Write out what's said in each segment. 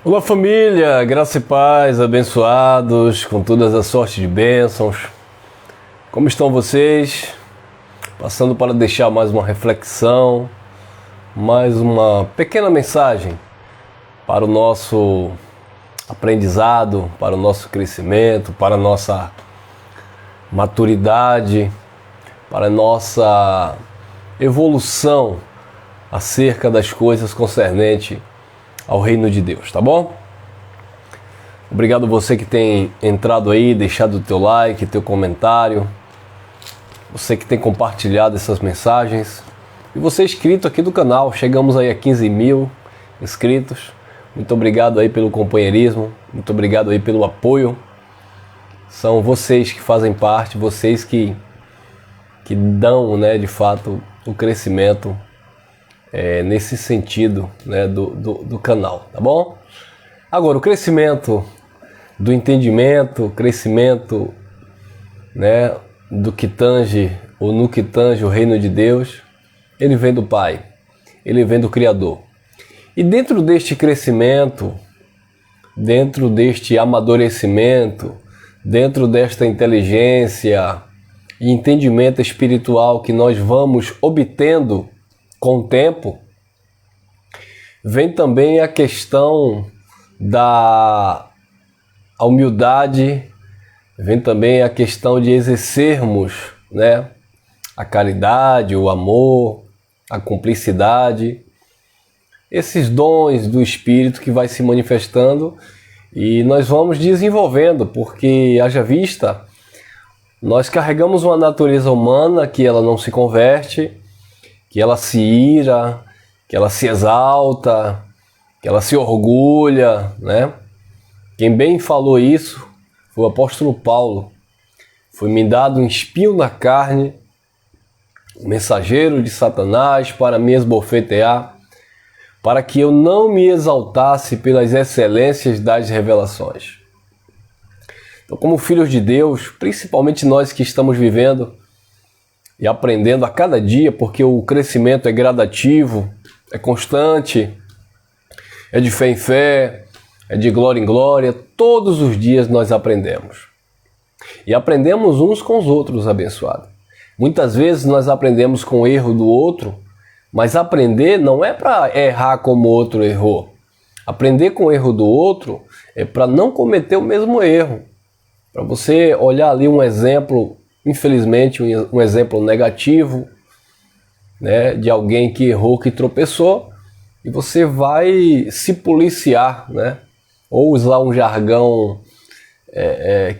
Olá família, graça e paz, abençoados, com todas as sortes de bênçãos. Como estão vocês? Passando para deixar mais uma reflexão, mais uma pequena mensagem para o nosso aprendizado, para o nosso crescimento, para a nossa maturidade, para a nossa evolução acerca das coisas concernentes ao reino de Deus, tá bom? Obrigado você que tem entrado aí, deixado o teu like, teu comentário, você que tem compartilhado essas mensagens e você inscrito aqui do canal. Chegamos aí a 15 mil inscritos. Muito obrigado aí pelo companheirismo, muito obrigado aí pelo apoio. São vocês que fazem parte, vocês que dão, né, de fato, o crescimento nesse sentido, né, do canal, tá bom? Agora, o crescimento do entendimento, o crescimento, né, do que tange, ou no que tange o reino de Deus, ele vem do Pai, ele vem do Criador. E dentro deste crescimento, dentro deste amadurecimento, dentro desta inteligência e entendimento espiritual que nós vamos obtendo com o tempo, vem também a questão da humildade, vem também a questão de exercermos, né, a caridade, o amor, a cumplicidade, esses dons do Espírito que vai se manifestando e nós vamos desenvolvendo, porque haja vista, nós carregamos uma natureza humana que ela não se converte, que ela se ira, que ela se exalta, que ela se orgulha, né? Quem bem falou isso foi o apóstolo Paulo. Foi-me dado um espinho na carne, um mensageiro de Satanás para me esbofetear, para que eu não me exaltasse pelas excelências das revelações. Então, como filhos de Deus, principalmente nós que estamos vivendo e aprendendo a cada dia, porque o crescimento é gradativo, é constante, é de fé em fé, é de glória em glória, todos os dias nós aprendemos. E aprendemos uns com os outros, abençoado. Muitas vezes nós aprendemos com o erro do outro, mas aprender não é para errar como o outro errou. Aprender com o erro do outro é para não cometer o mesmo erro. Para você olhar ali um exemplo, infelizmente um exemplo negativo, né, de alguém que errou, que tropeçou, e você vai se policiar, né, ou usar um jargão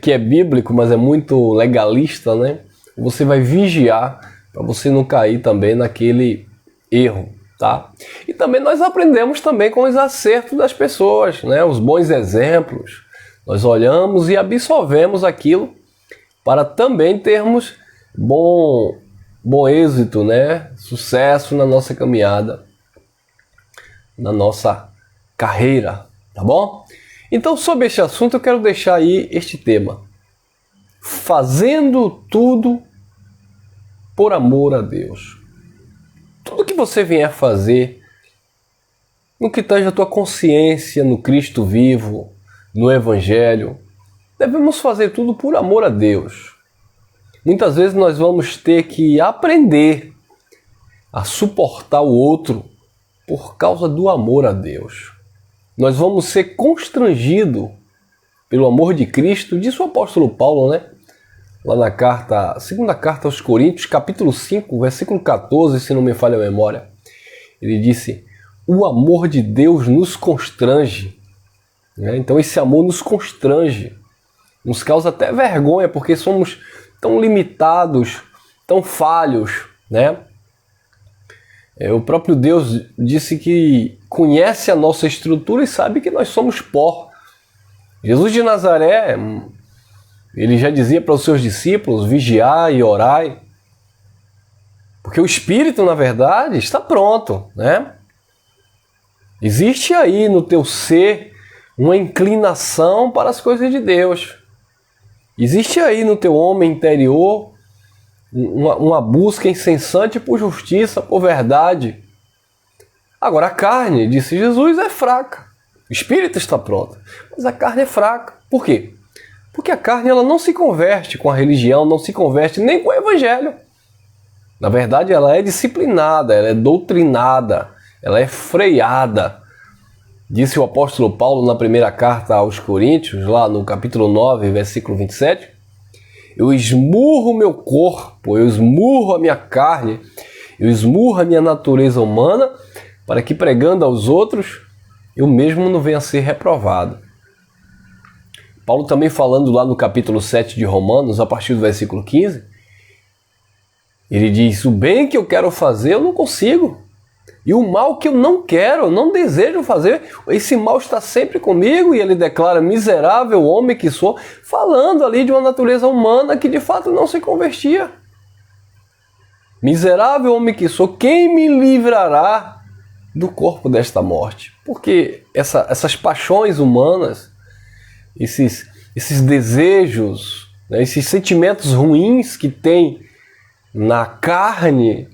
que é bíblico, mas é muito legalista, né, você vai vigiar para você não cair também naquele erro, tá? E também nós aprendemos também com os acertos das pessoas, né, os bons exemplos, nós olhamos e absorvemos aquilo para também termos bom êxito, né? Sucesso na nossa caminhada, na nossa carreira, tá bom? Então, sobre este assunto, eu quero deixar aí este tema. Fazendo tudo por amor a Deus. Tudo que você vier fazer, no que tange a tua consciência no Cristo vivo, no Evangelho, devemos fazer tudo por amor a Deus. Muitas vezes nós vamos ter que aprender a suportar o outro por causa do amor a Deus. Nós vamos ser constrangidos pelo amor de Cristo, disse o apóstolo Paulo, né? Lá na segunda carta aos Coríntios, capítulo 5, versículo 14, se não me falha a memória. Ele disse, o amor de Deus nos constrange. Então esse amor nos constrange, nos causa até vergonha, porque somos tão limitados, tão falhos, né? O próprio Deus disse que conhece a nossa estrutura e sabe que nós somos pó. Jesus de Nazaré, ele já dizia para os seus discípulos, vigiai e orai, porque o Espírito, na verdade, está pronto, né? Existe aí no teu ser uma inclinação para as coisas de Deus. Existe aí no teu homem interior uma busca incessante por justiça, por verdade. Agora a carne, disse Jesus, é fraca. O espírito está pronto, mas a carne é fraca. Por quê? Porque a carne ela não se converte com a religião, não se converte nem com o evangelho. Na verdade, ela é disciplinada, ela é doutrinada, ela é freada. Disse o apóstolo Paulo na primeira carta aos Coríntios, lá no capítulo 9, versículo 27, eu esmurro o meu corpo, eu esmurro a minha carne, eu esmurro a minha natureza humana, para que pregando aos outros, eu mesmo não venha a ser reprovado. Paulo também falando lá no capítulo 7 de Romanos, a partir do versículo 15, ele diz, o bem que eu quero fazer eu não consigo. E o mal que eu não quero, eu não desejo fazer, esse mal está sempre comigo. E ele declara, miserável homem que sou, falando ali de uma natureza humana que de fato não se convertia. Miserável homem que sou, quem me livrará do corpo desta morte? Porque essas paixões humanas, esses desejos, né, esses sentimentos ruins que tem na carne,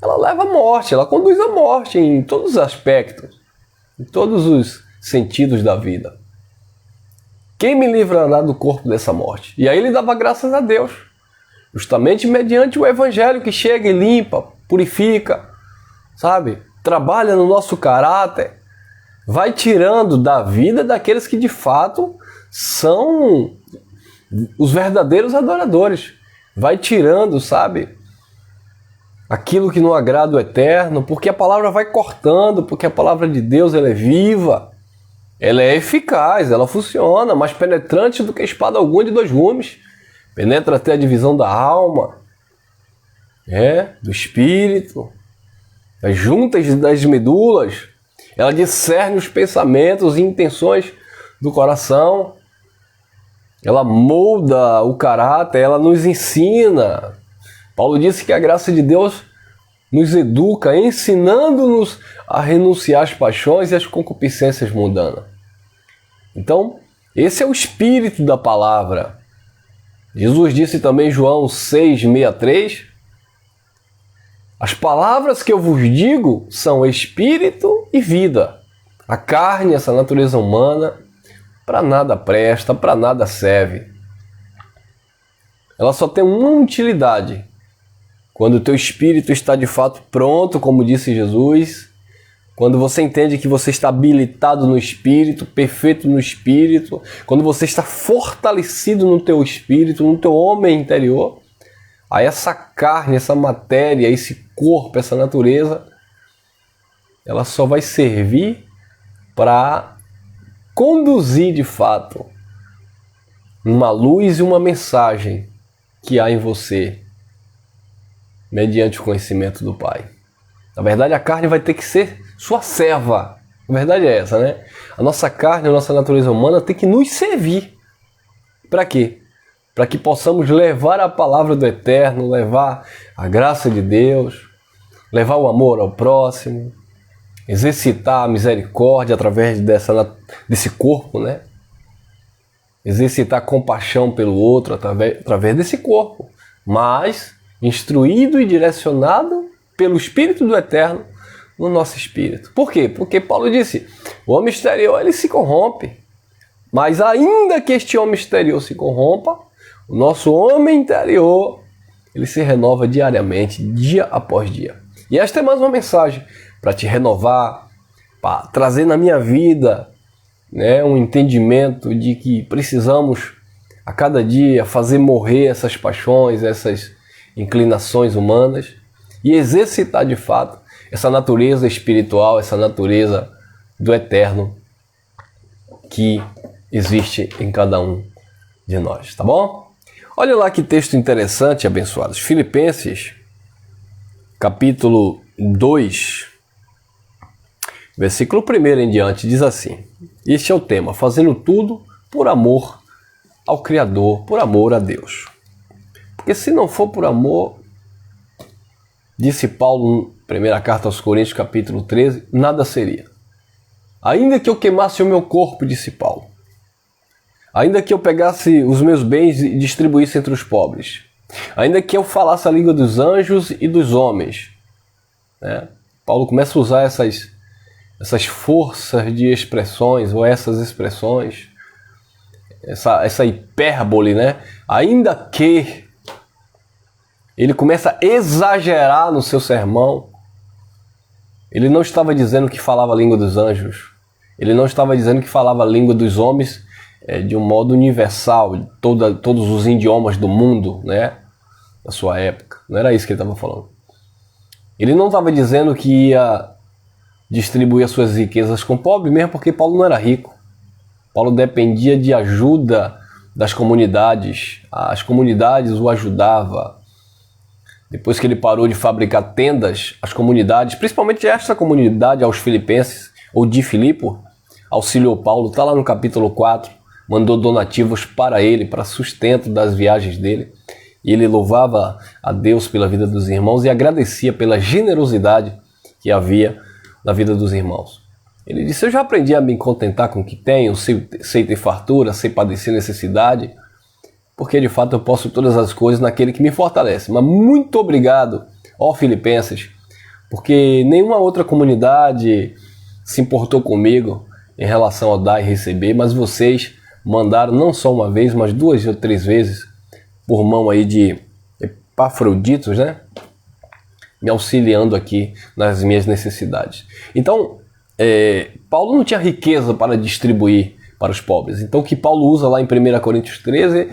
ela leva à morte, ela conduz à morte em todos os aspectos, em todos os sentidos da vida. Quem me livrará do corpo dessa morte? E aí ele dava graças a Deus, justamente mediante o evangelho que chega e limpa, purifica, sabe? Trabalha no nosso caráter, vai tirando da vida daqueles que de fato são os verdadeiros adoradores. Vai tirando, sabe? Aquilo que não agrada o eterno, porque a palavra vai cortando, porque a palavra de Deus ela é viva, ela é eficaz, ela funciona, mais penetrante do que espada alguma de dois gumes, penetra até a divisão da alma, do espírito, das juntas das medulas, ela discerne os pensamentos e intenções do coração, ela molda o caráter, ela nos ensina. Paulo disse que a graça de Deus nos educa, ensinando-nos a renunciar às paixões e às concupiscências mundanas. Então, esse é o espírito da palavra. Jesus disse também em João 6,63, as palavras que eu vos digo são espírito e vida. A carne, essa natureza humana, para nada presta, para nada serve. Ela só tem uma utilidade. Quando o teu espírito está de fato pronto, como disse Jesus, quando você entende que você está habilitado no espírito, perfeito no espírito, quando você está fortalecido no teu espírito, no teu homem interior, aí essa carne, essa matéria, esse corpo, essa natureza, ela só vai servir para conduzir de fato uma luz e uma mensagem que há em você, mediante o conhecimento do Pai. Na verdade, a carne vai ter que ser sua serva. A verdade é essa, né? A nossa carne, a nossa natureza humana tem que nos servir. Para quê? Para que possamos levar a palavra do Eterno, levar a graça de Deus, levar o amor ao próximo, exercitar a misericórdia através desse corpo, né? Exercitar compaixão pelo outro através desse corpo, mas instruído e direcionado pelo Espírito do Eterno no nosso espírito. Por quê? Porque Paulo disse, o homem exterior ele se corrompe, mas ainda que este homem exterior se corrompa, o nosso homem interior ele se renova diariamente, dia após dia. E esta é mais uma mensagem para te renovar, para trazer na minha vida, né, um entendimento de que precisamos a cada dia fazer morrer essas paixões, essas inclinações humanas e exercitar de fato essa natureza espiritual, essa natureza do Eterno que existe em cada um de nós, tá bom? Olha lá que texto interessante, abençoados. Filipenses, capítulo 2, versículo 1 em diante, diz assim, este é o tema, fazendo tudo por amor ao Criador, por amor a Deus. Porque se não for por amor, disse Paulo, primeira carta aos Coríntios, capítulo 13, nada seria. Ainda que eu queimasse o meu corpo, disse Paulo, ainda que eu pegasse os meus bens e distribuísse entre os pobres, ainda que eu falasse a língua dos anjos e dos homens, né? Paulo começa a usar essas forças de expressões, ou essas expressões, essa hipérbole, né? Ainda que ele começa a exagerar no seu sermão, ele não estava dizendo que falava a língua dos anjos, ele não estava dizendo que falava a língua dos homens de um modo universal, todos os idiomas do mundo, né? Da sua época. Não era isso que ele estava falando. Ele não estava dizendo que ia distribuir as suas riquezas com o pobre, mesmo porque Paulo não era rico. Paulo dependia de ajuda das comunidades. As comunidades o ajudavam. Depois que ele parou de fabricar tendas, as comunidades, principalmente esta comunidade aos filipenses, ou de Filipo, auxiliou Paulo, está lá no capítulo 4, mandou donativos para ele, para sustento das viagens dele. E ele louvava a Deus pela vida dos irmãos e agradecia pela generosidade que havia na vida dos irmãos. Ele disse: eu já aprendi a me contentar com o que tenho, sei ter fartura, sei padecer necessidade, porque de fato eu posso todas as coisas naquele que me fortalece. Mas muito obrigado, ó Filipenses, porque nenhuma outra comunidade se importou comigo em relação a dar e receber, mas vocês mandaram não só uma vez, mas 2 ou 3 vezes, por mão aí de Epafroditos, né? Me auxiliando aqui nas minhas necessidades. Então, Paulo não tinha riqueza para distribuir para os pobres. Então, o que Paulo usa lá em 1 Coríntios 13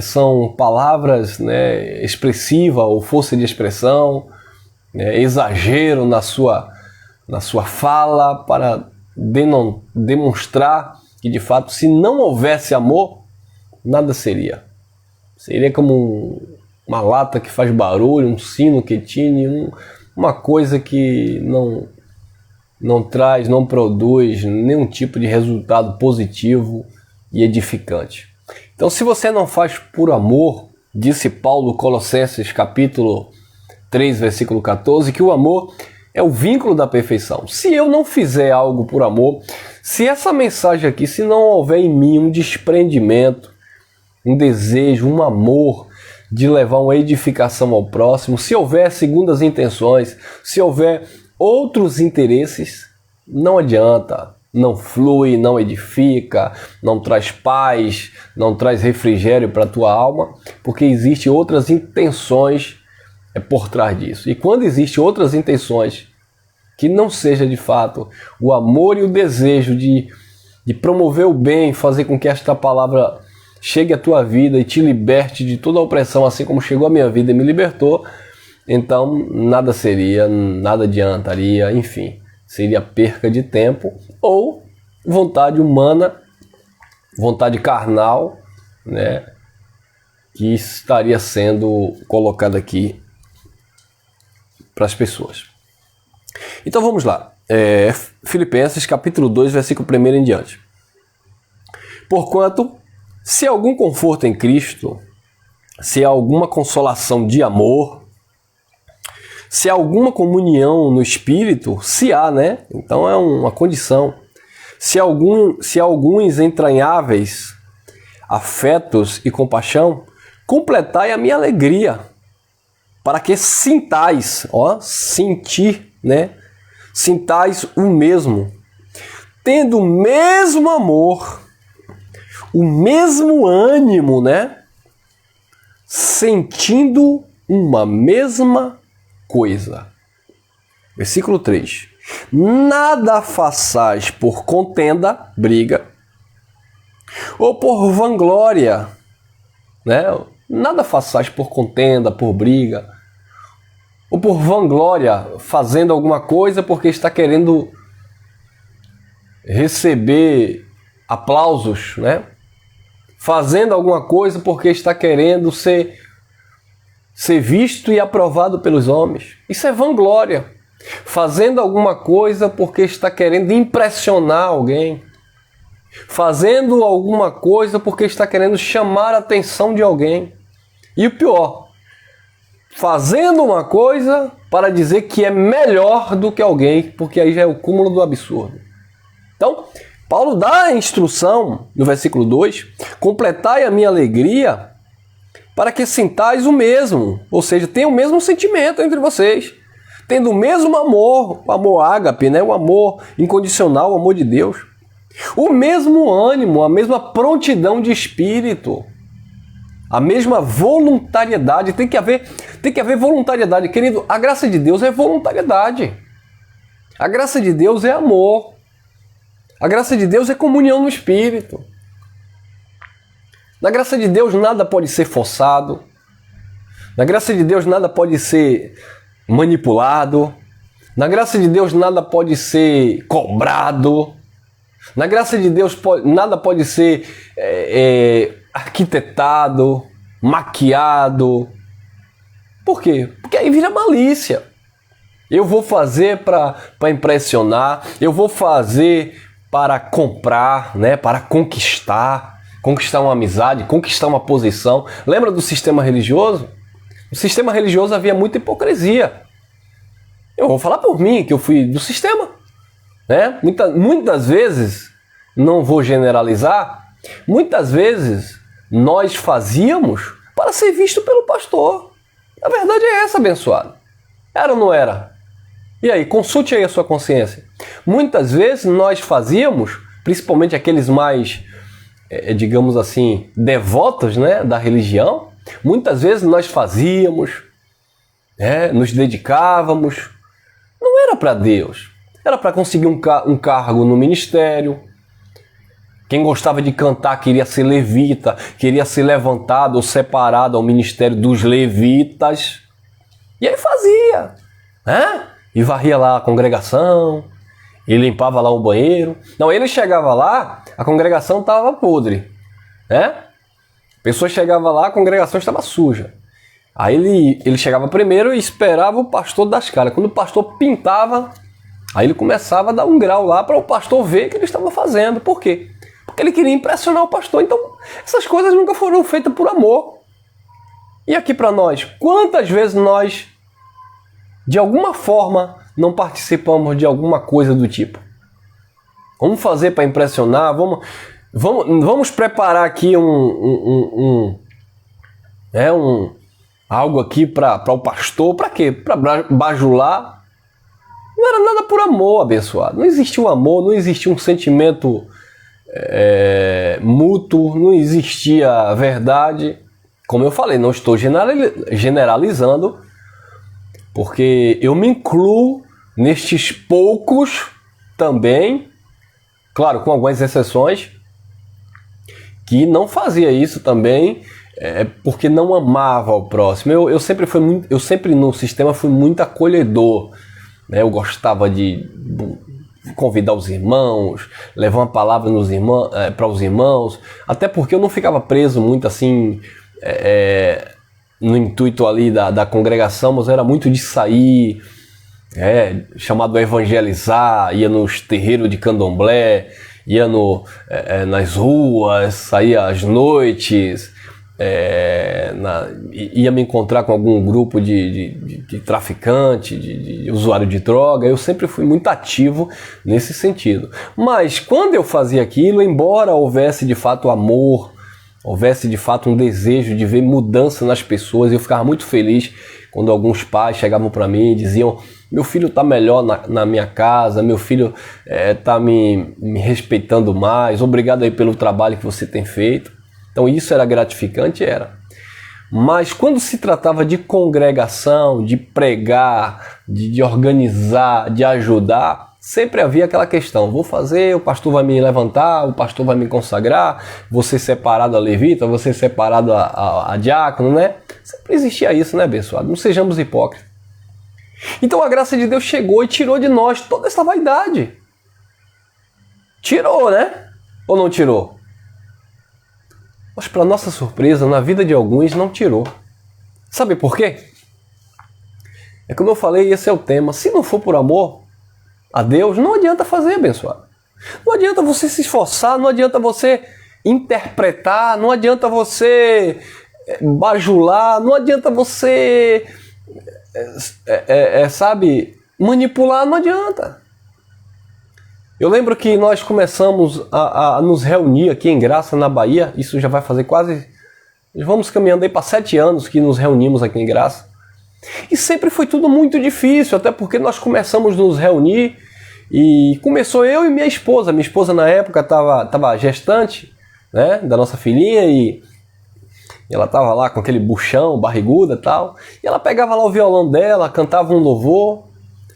são palavras, né, expressiva ou força de expressão, exagero na sua fala para demonstrar que, de fato, se não houvesse amor, nada seria. Seria como uma lata que faz barulho, um sino que tine, uma coisa que não traz, não produz nenhum tipo de resultado positivo e edificante. Então, se você não faz por amor, disse Paulo, Colossenses capítulo 3, versículo 14, que o amor é o vínculo da perfeição. Se eu não fizer algo por amor, se essa mensagem aqui, se não houver em mim um desprendimento, um desejo, um amor de levar uma edificação ao próximo, se houver segundas intenções, se houver outros interesses, não adianta, não flui, não edifica, não traz paz, não traz refrigério para a tua alma, porque existem outras intenções por trás disso. E quando existem outras intenções que não seja de fato o amor e o desejo de promover o bem, fazer com que esta palavra chegue à tua vida e te liberte de toda a opressão, assim como chegou à minha vida e me libertou, então nada seria, nada adiantaria, enfim, seria perca de tempo ou vontade humana, vontade carnal, né, que estaria sendo colocada aqui para as pessoas. Então vamos lá, Filipenses capítulo 2, versículo 1 em diante. Porquanto, se há algum conforto em Cristo, se há alguma consolação de amor, se há alguma comunhão no Espírito, se há, né? Então é uma condição. Se há alguns entranháveis afetos e compaixão, completai a minha alegria, para que sintais, sentir, né? Sintais o mesmo, tendo o mesmo amor, o mesmo ânimo, né? Sentindo uma mesma coisa. Versículo 3. Nada façais por contenda, briga, ou por vanglória, né? Nada façais por contenda, por briga, ou por vanglória, fazendo alguma coisa porque está querendo receber aplausos, né? Fazendo alguma coisa porque está querendo ser visto e aprovado pelos homens. Isso é vanglória. Fazendo alguma coisa porque está querendo impressionar alguém. Fazendo alguma coisa porque está querendo chamar a atenção de alguém. E o pior, fazendo uma coisa para dizer que é melhor do que alguém, porque aí já é o cúmulo do absurdo. Então, Paulo dá a instrução, no versículo 2, completai a minha alegria para que sintais o mesmo, ou seja, tenha o mesmo sentimento entre vocês, tendo o mesmo amor, o amor ágape, né? O amor incondicional, o amor de Deus. O mesmo ânimo, a mesma prontidão de espírito, a mesma voluntariedade. Tem que haver voluntariedade. Querido, a graça de Deus é voluntariedade. A graça de Deus é amor. A graça de Deus é comunhão no espírito. Na graça de Deus nada pode ser forçado. Na graça de Deus nada pode ser manipulado. Na graça de Deus nada pode ser cobrado. Na graça de Deus nada pode ser arquitetado, maquiado. Por quê? Porque aí vira malícia. Eu vou fazer para impressionar, eu vou fazer para comprar, né? Para conquistar uma amizade, conquistar uma posição. Lembra do sistema religioso? No sistema religioso havia muita hipocrisia. Eu vou falar por mim, que eu fui do sistema. Né? Muitas vezes, não vou generalizar, muitas vezes nós fazíamos para ser visto pelo pastor. A verdade é essa, abençoado. Era ou não era? E aí, consulte aí a sua consciência. Muitas vezes nós fazíamos, principalmente aqueles mais, digamos assim, devotos, né, da religião, muitas vezes nós fazíamos, nos dedicávamos, não era para Deus, era para conseguir um cargo no ministério. Quem gostava de cantar queria ser levita, queria ser levantado ou separado ao ministério dos levitas. E aí fazia, né? E varria lá a congregação, e limpava lá o banheiro. Não, ele chegava lá, a congregação estava podre, né? A pessoa chegava lá, a congregação estava suja. Aí ele chegava primeiro e esperava o pastor dar as caras. Quando o pastor pintava, aí ele começava a dar um grau lá para o pastor ver o que ele estava fazendo. Por quê? Porque ele queria impressionar o pastor. Então, essas coisas nunca foram feitas por amor. E aqui para nós, quantas vezes nós, de alguma forma, não participamos de alguma coisa do tipo? Vamos fazer para impressionar, vamos preparar aqui algo aqui para o pastor. Para quê? Para bajular. Não era nada por amor, abençoado. Não existia um amor, não existia um sentimento mútuo, não existia a verdade. Como eu falei, não estou generalizando, porque eu me incluo nestes poucos também, claro, com algumas exceções, que não fazia isso também porque não amava o próximo. Eu sempre no sistema fui muito acolhedor, né? Eu gostava de convidar os irmãos, levar uma palavra para os irmãos, até porque eu não ficava preso muito assim no intuito ali da congregação, mas era muito de sair, chamado a evangelizar, ia nos terreiros de candomblé, ia nas ruas, saía às noites, ia me encontrar com algum grupo de traficante, de usuário de droga. Eu sempre fui muito ativo nesse sentido. Mas quando eu fazia aquilo, embora houvesse de fato amor, houvesse de fato um desejo de ver mudança nas pessoas, eu ficava muito feliz quando alguns pais chegavam para mim e diziam: meu filho está melhor na minha casa, meu filho está me respeitando mais, obrigado aí pelo trabalho que você tem feito. Então isso era gratificante, era. Mas quando se tratava de congregação, de pregar, de organizar, de ajudar, sempre havia aquela questão: vou fazer, o pastor vai me levantar, o pastor vai me consagrar, vou ser separado a levita, vou ser separado a diácono, né? Sempre existia isso, né, abençoado? Não sejamos hipócritas. Então a graça de Deus chegou e tirou de nós toda essa vaidade. Tirou, né? Ou não tirou? Mas para nossa surpresa, na vida de alguns não tirou. Sabe por quê? É como eu falei, esse é o tema. Se não for por amor a Deus, não adianta fazer, abençoado. Não adianta você se esforçar, não adianta você interpretar, não adianta você bajular, não adianta você, manipular, não adianta. Eu lembro que nós começamos a nos reunir aqui em Graça, na Bahia. Isso já vai fazer vamos caminhando aí para 7 anos que nos reunimos aqui em Graça. E sempre foi tudo muito difícil, até porque nós começamos a nos reunir e começou eu e minha esposa. Minha esposa na época estava gestante, né, da nossa filhinha, e ela estava lá com aquele buchão, barriguda e tal. E ela pegava lá o violão dela, cantava um louvor.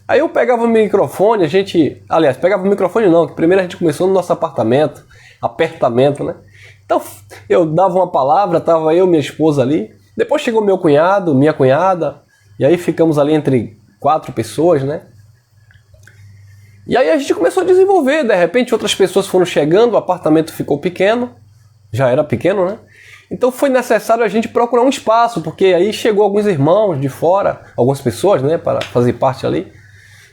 Aí eu pegava o microfone, pegava o microfone não, que primeiro a gente começou no nosso apartamento, né? Então eu dava uma palavra, tava eu e minha esposa ali. Depois chegou meu cunhado, minha cunhada, e aí ficamos ali entre 4 pessoas, né? E aí a gente começou a desenvolver, de repente outras pessoas foram chegando, o apartamento ficou pequeno, já era pequeno, né? Então foi necessário a gente procurar um espaço, porque aí chegou alguns irmãos de fora, algumas pessoas, né, para fazer parte ali.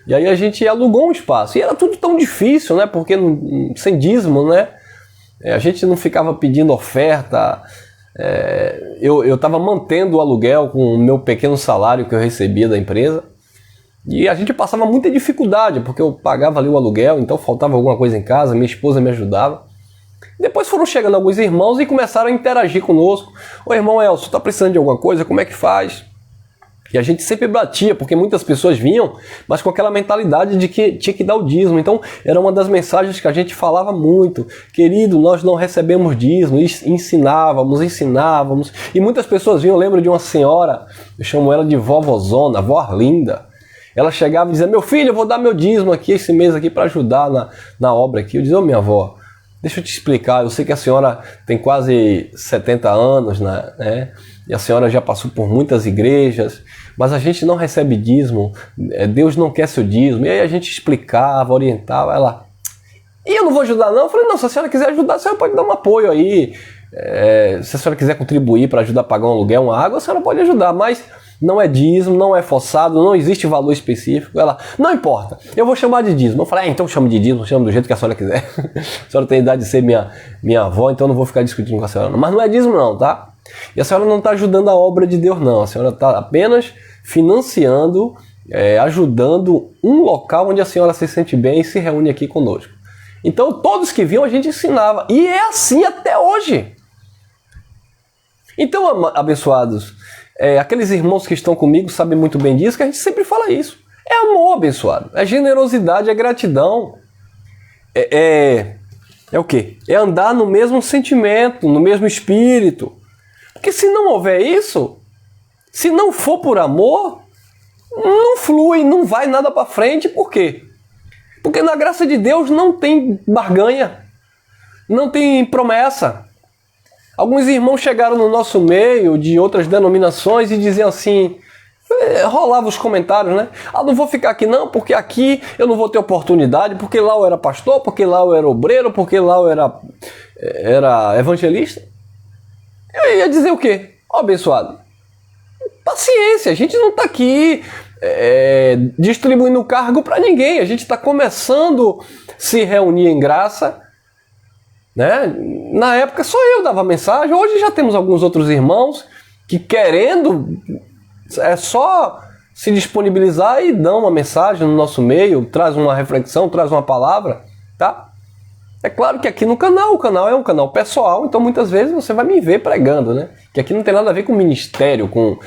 E aí a gente alugou um espaço. E era tudo tão difícil, né, porque sem dízimo, né, a gente não ficava pedindo oferta. Eu estava mantendo o aluguel com o meu pequeno salário que eu recebia da empresa. E a gente passava muita dificuldade, porque eu pagava ali o aluguel, então faltava alguma coisa em casa, minha esposa me ajudava. Depois foram chegando alguns irmãos e começaram a interagir conosco. Ô irmão Elcio, tá precisando de alguma coisa? Como é que faz? E a gente sempre batia, porque muitas pessoas vinham, mas com aquela mentalidade de que tinha que dar o dízimo. Então era uma das mensagens que a gente falava muito. Querido, nós não recebemos dízimo. Ensinávamos. E muitas pessoas vinham, eu lembro de uma senhora, eu chamo ela de vovozona, vó Arlinda. Ela chegava e dizia, meu filho, eu vou dar meu dízimo aqui esse mês aqui para ajudar na obra aqui. Eu dizia, ô minha avó, deixa eu te explicar, eu sei que a senhora tem quase 70 anos, né? E a senhora já passou por muitas igrejas, mas a gente não recebe dízimo, Deus não quer seu dízimo. E aí a gente explicava, orientava, ela... E eu não vou ajudar não? Eu falei, não, se a senhora quiser ajudar, a senhora pode dar um apoio aí. Se a senhora quiser contribuir para ajudar a pagar um aluguel, uma água, a senhora pode ajudar, mas... não é dízimo, não é forçado, não existe valor específico. Ela, não importa, eu vou chamar de dízimo. Eu falei, então chama de dízimo, chama do jeito que a senhora quiser. A senhora tem idade de ser minha avó, então eu não vou ficar discutindo com a senhora. Mas não é dízimo não, tá? E a senhora não está ajudando a obra de Deus não. A senhora está apenas financiando, ajudando um local onde a senhora se sente bem e se reúne aqui conosco. Então todos que vinham a gente ensinava. E é assim até hoje. Então, abençoados, aqueles irmãos que estão comigo sabem muito bem disso, que a gente sempre fala isso. É amor, abençoado. É generosidade, é gratidão. É o quê? É andar no mesmo sentimento, no mesmo espírito. Porque se não houver isso, se não for por amor, não flui, não vai nada para frente. Por quê? Porque na graça de Deus não tem barganha, não tem promessa. Alguns irmãos chegaram no nosso meio de outras denominações e diziam assim, rolava os comentários, né? Não vou ficar aqui não, porque aqui eu não vou ter oportunidade, porque lá eu era pastor, porque lá eu era obreiro, porque lá eu era evangelista. Eu ia dizer o quê? Abençoado, paciência, a gente não está aqui distribuindo cargo para ninguém, a gente está começando a se reunir em graça, né? Na época só eu dava mensagem, hoje já temos alguns outros irmãos que querendo, só se disponibilizar e dão uma mensagem no nosso meio, traz uma reflexão, traz uma palavra, tá? É claro que aqui no canal, o canal é um canal pessoal, então muitas vezes você vai me ver pregando, né? Que aqui não tem nada a ver com ministério, com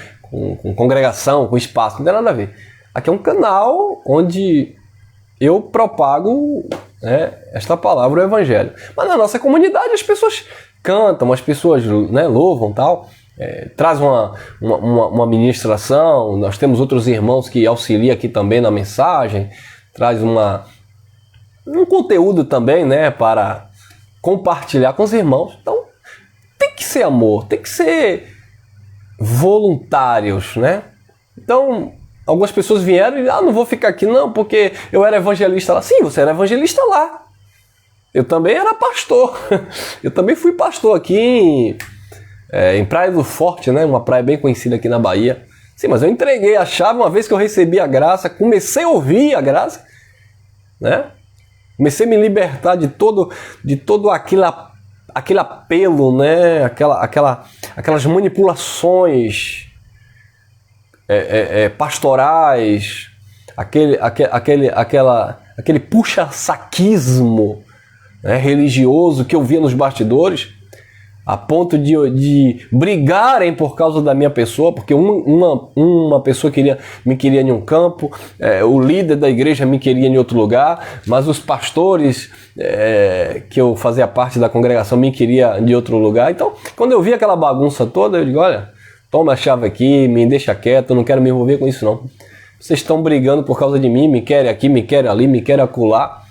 congregação, com espaço, não tem nada a ver. Aqui é um canal onde eu propago, né, esta palavra, o evangelho. Mas na nossa comunidade as pessoas cantam, as pessoas, né, louvam, tal, traz uma ministração. Nós temos outros irmãos que auxiliam aqui também na mensagem, traz um conteúdo também, né, para compartilhar com os irmãos. Então tem que ser amor, tem que ser voluntários, né? Então algumas pessoas vieram e não vou ficar aqui não, porque eu era evangelista lá. Sim, você era evangelista lá. Eu também era pastor. Eu também fui pastor aqui em Praia do Forte, né? Uma praia bem conhecida aqui na Bahia. Sim, mas eu entreguei a chave uma vez que eu recebi a graça, comecei a ouvir a graça, né? Comecei a me libertar de todo aquele apelo, né? Aquelas manipulações pastorais, aquele puxa-saquismo, né, religioso que eu via nos bastidores. a ponto de brigarem por causa da minha pessoa, porque uma pessoa me queria em um campo, o líder da igreja me queria em outro lugar, mas os pastores que eu fazia parte da congregação me queria de outro lugar. Então, quando eu vi aquela bagunça toda, eu digo, olha, toma a chave aqui, me deixa quieto, eu não quero me envolver com isso não. Vocês estão brigando por causa de mim, me querem aqui, me querem ali, me querem acolá.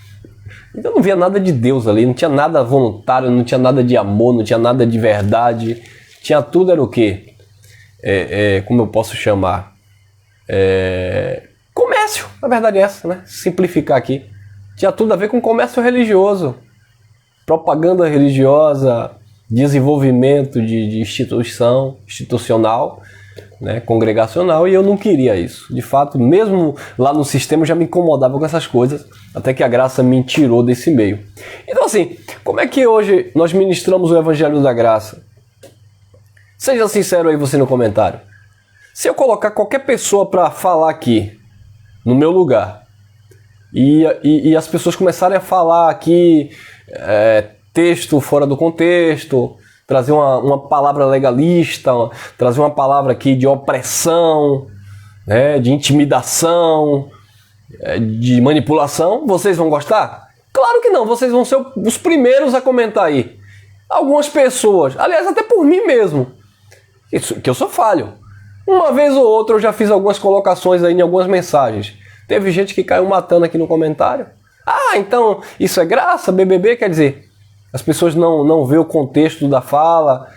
Então eu não via nada de Deus ali, não tinha nada voluntário, não tinha nada de amor, não tinha nada de verdade. Tinha tudo, era o quê? Como eu posso chamar? Comércio, na verdade é essa, né? Simplificar aqui. Tinha tudo a ver com comércio religioso, propaganda religiosa, desenvolvimento de institucional, né, congregacional, e eu não queria isso. De fato, mesmo lá no sistema eu já me incomodava com essas coisas, até que a graça me tirou desse meio. Então assim, como é que hoje nós ministramos o Evangelho da Graça? Seja sincero aí você no comentário. Se eu colocar qualquer pessoa para falar aqui, no meu lugar, e as pessoas começarem a falar aqui texto fora do contexto, trazer uma palavra legalista, trazer uma palavra aqui de opressão, né, de intimidação, de manipulação, vocês vão gostar? Claro que não, vocês vão ser os primeiros a comentar aí. Algumas pessoas, aliás, até por mim mesmo, que eu sou falho. Uma vez ou outra eu já fiz algumas colocações aí em algumas mensagens. Teve gente que caiu matando aqui no comentário. Ah, então isso é graça, BBB, quer dizer... As pessoas não vê o contexto da fala.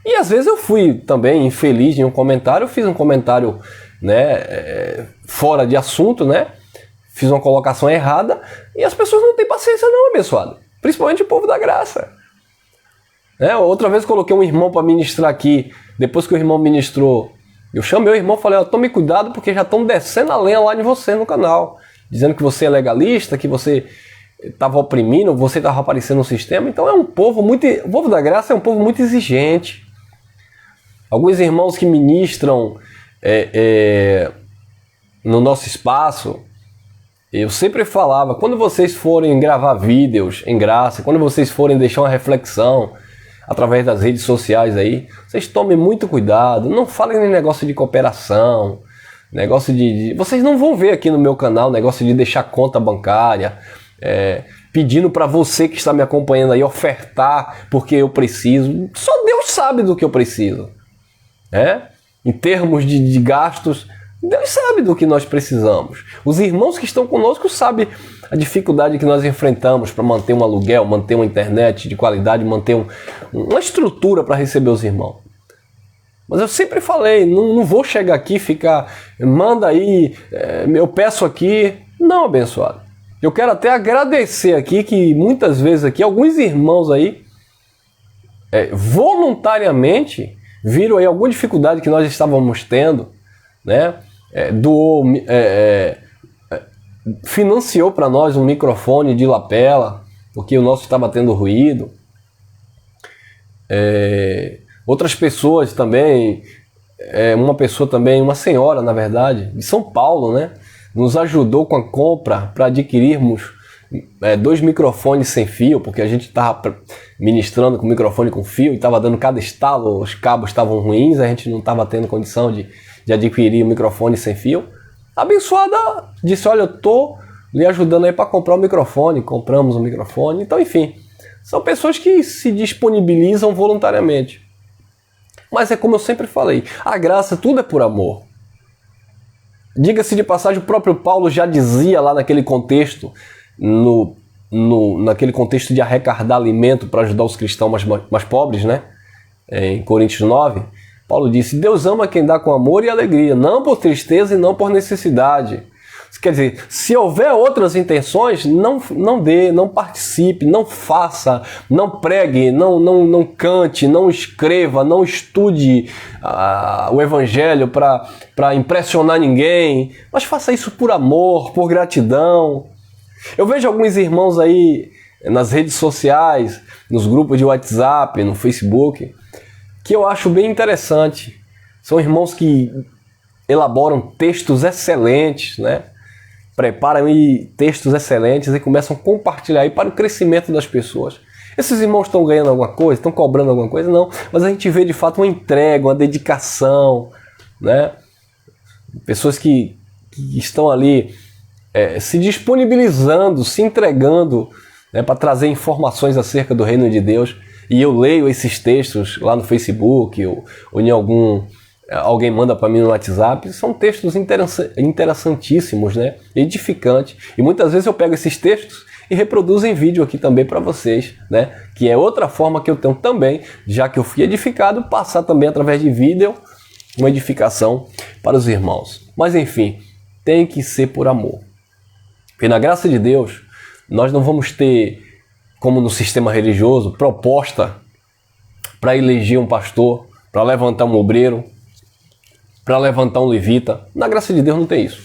E às vezes eu fui também infeliz em um comentário. Eu fiz um comentário, né, fora de assunto, né? Fiz uma colocação errada. E as pessoas não têm paciência não, abençoado. Principalmente o povo da graça. Outra vez coloquei um irmão para ministrar aqui. Depois que o irmão ministrou, eu chamei o irmão e falei, tome cuidado porque já estão descendo a lenha lá de você no canal. Dizendo que você é legalista, que você... estava oprimindo, você estava aparecendo no sistema. Então o povo da graça é um povo muito exigente. Alguns irmãos que ministram no nosso espaço, eu sempre falava, quando vocês forem gravar vídeos em graça, quando vocês forem deixar uma reflexão através das redes sociais aí, vocês tomem muito cuidado, não falem em negócio de cooperação, negócio vocês não vão ver aqui no meu canal negócio de deixar conta bancária, pedindo para você que está me acompanhando aí ofertar porque eu preciso. Só Deus sabe do que eu preciso. Em termos de gastos, Deus sabe do que nós precisamos. Os irmãos que estão conosco sabem a dificuldade que nós enfrentamos para manter um aluguel, manter uma internet de qualidade, manter uma estrutura para receber os irmãos. Mas eu sempre falei, não vou chegar aqui e ficar, manda aí, eu peço aqui. Não, abençoado. Eu quero até agradecer aqui que muitas vezes aqui, alguns irmãos aí, voluntariamente, viram aí alguma dificuldade que nós estávamos tendo, né? Financiou para nós um microfone de lapela, porque o nosso estava tendo ruído. Outras pessoas também, uma senhora, na verdade, de São Paulo, né? Nos ajudou com a compra para adquirirmos 2 microfones sem fio, porque a gente estava ministrando com microfone com fio e estava dando cada estalo, os cabos estavam ruins, a gente não estava tendo condição de adquirir um microfone sem fio. A abençoada disse, olha, eu estou lhe ajudando aí para comprar um microfone, compramos um microfone. Então, enfim, são pessoas que se disponibilizam voluntariamente. Mas é como eu sempre falei, a graça, tudo é por amor. Diga-se de passagem, o próprio Paulo já dizia lá naquele contexto, naquele contexto de arrecadar alimento para ajudar os cristãos mais pobres, né? Em Coríntios 9, Paulo disse, Deus ama quem dá com amor e alegria, não por tristeza e não por necessidade. Quer dizer, se houver outras intenções, não dê, não participe, não faça, não pregue, não cante, não escreva, não estude o evangelho para impressionar ninguém, mas faça isso por amor, por gratidão. Eu vejo alguns irmãos aí nas redes sociais, nos grupos de WhatsApp, no Facebook, que eu acho bem interessante. São irmãos que elaboram textos excelentes, né? Preparam aí textos excelentes e começam a compartilhar aí para o crescimento das pessoas. Esses irmãos estão ganhando alguma coisa, estão cobrando alguma coisa? Não, mas a gente vê de fato uma entrega, uma dedicação, né? Pessoas que estão ali se disponibilizando, se entregando, né, para trazer informações acerca do reino de Deus. E eu leio esses textos lá no Facebook ou em alguém manda para mim no WhatsApp. São textos interessantíssimos, né? Edificantes. E muitas vezes eu pego esses textos e reproduzo em vídeo aqui também para vocês, né? Que é outra forma que eu tenho também, já que eu fui edificado, passar também através de vídeo uma edificação para os irmãos. Mas enfim, tem que ser por amor. E na graça de Deus, nós não vamos ter, como no sistema religioso, proposta para eleger um pastor, para levantar um obreiro, para levantar um levita. Na graça de Deus não tem isso.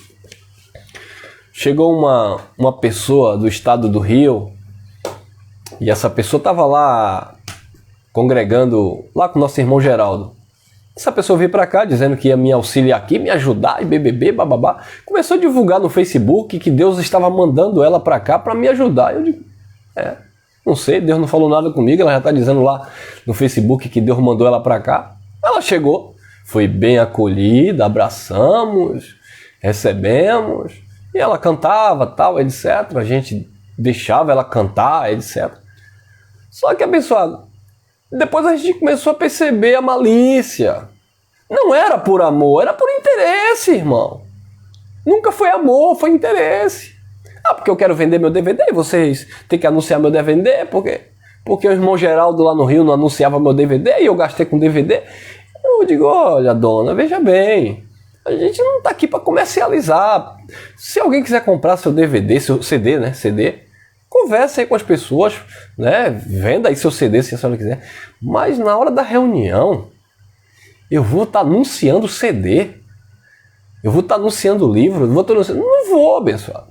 Chegou uma pessoa do estado do Rio, e essa pessoa estava lá congregando lá com o nosso irmão Geraldo. Essa pessoa veio para cá dizendo que ia me auxiliar aqui, me ajudar, e BBB, bababá. Começou a divulgar no Facebook que Deus estava mandando ela para cá para me ajudar. Eu digo, não sei, Deus não falou nada comigo, ela já está dizendo lá no Facebook que Deus mandou ela para cá. Ela chegou, foi bem acolhida, abraçamos, recebemos, e ela cantava, tal, etc. A gente deixava ela cantar, etc. Só que, abençoado, depois a gente começou a perceber a malícia. Não era por amor, era por interesse, irmão. Nunca foi amor, foi interesse. Porque eu quero vender meu DVD e vocês têm que anunciar meu DVD, porque o irmão Geraldo lá no Rio não anunciava meu DVD e eu gastei com DVD. Eu digo, olha, dona, veja bem, a gente não está aqui para comercializar. Se alguém quiser comprar seu DVD, seu CD, né, CD, converse aí com as pessoas, né, venda aí seu CD se a senhora quiser. Mas na hora da reunião, eu vou estar anunciando CD, eu vou estar anunciando livro, não vou, abençoado.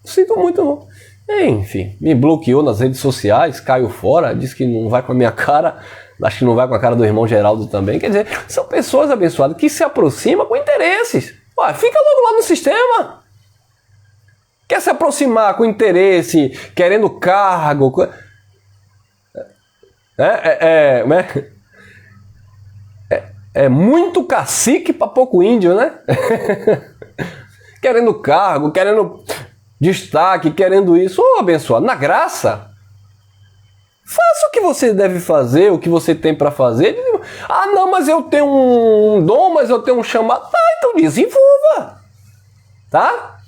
Sinto muito, não. Enfim, me bloqueou nas redes sociais, caiu fora, disse que não vai com a minha cara, acho que não vai com a cara do irmão Geraldo também. Quer dizer, são pessoas abençoadas que se aproximam com interesses. Ué, fica logo lá no sistema. Quer se aproximar com interesse, querendo cargo. É muito cacique para pouco índio, né? Querendo cargo, querendo destaque, querendo isso. Ô, abençoado, na graça, faça o que você deve fazer, o que você tem para fazer. Ah, não, mas eu tenho um dom, mas eu tenho um chamado. Então desenvolva, tá?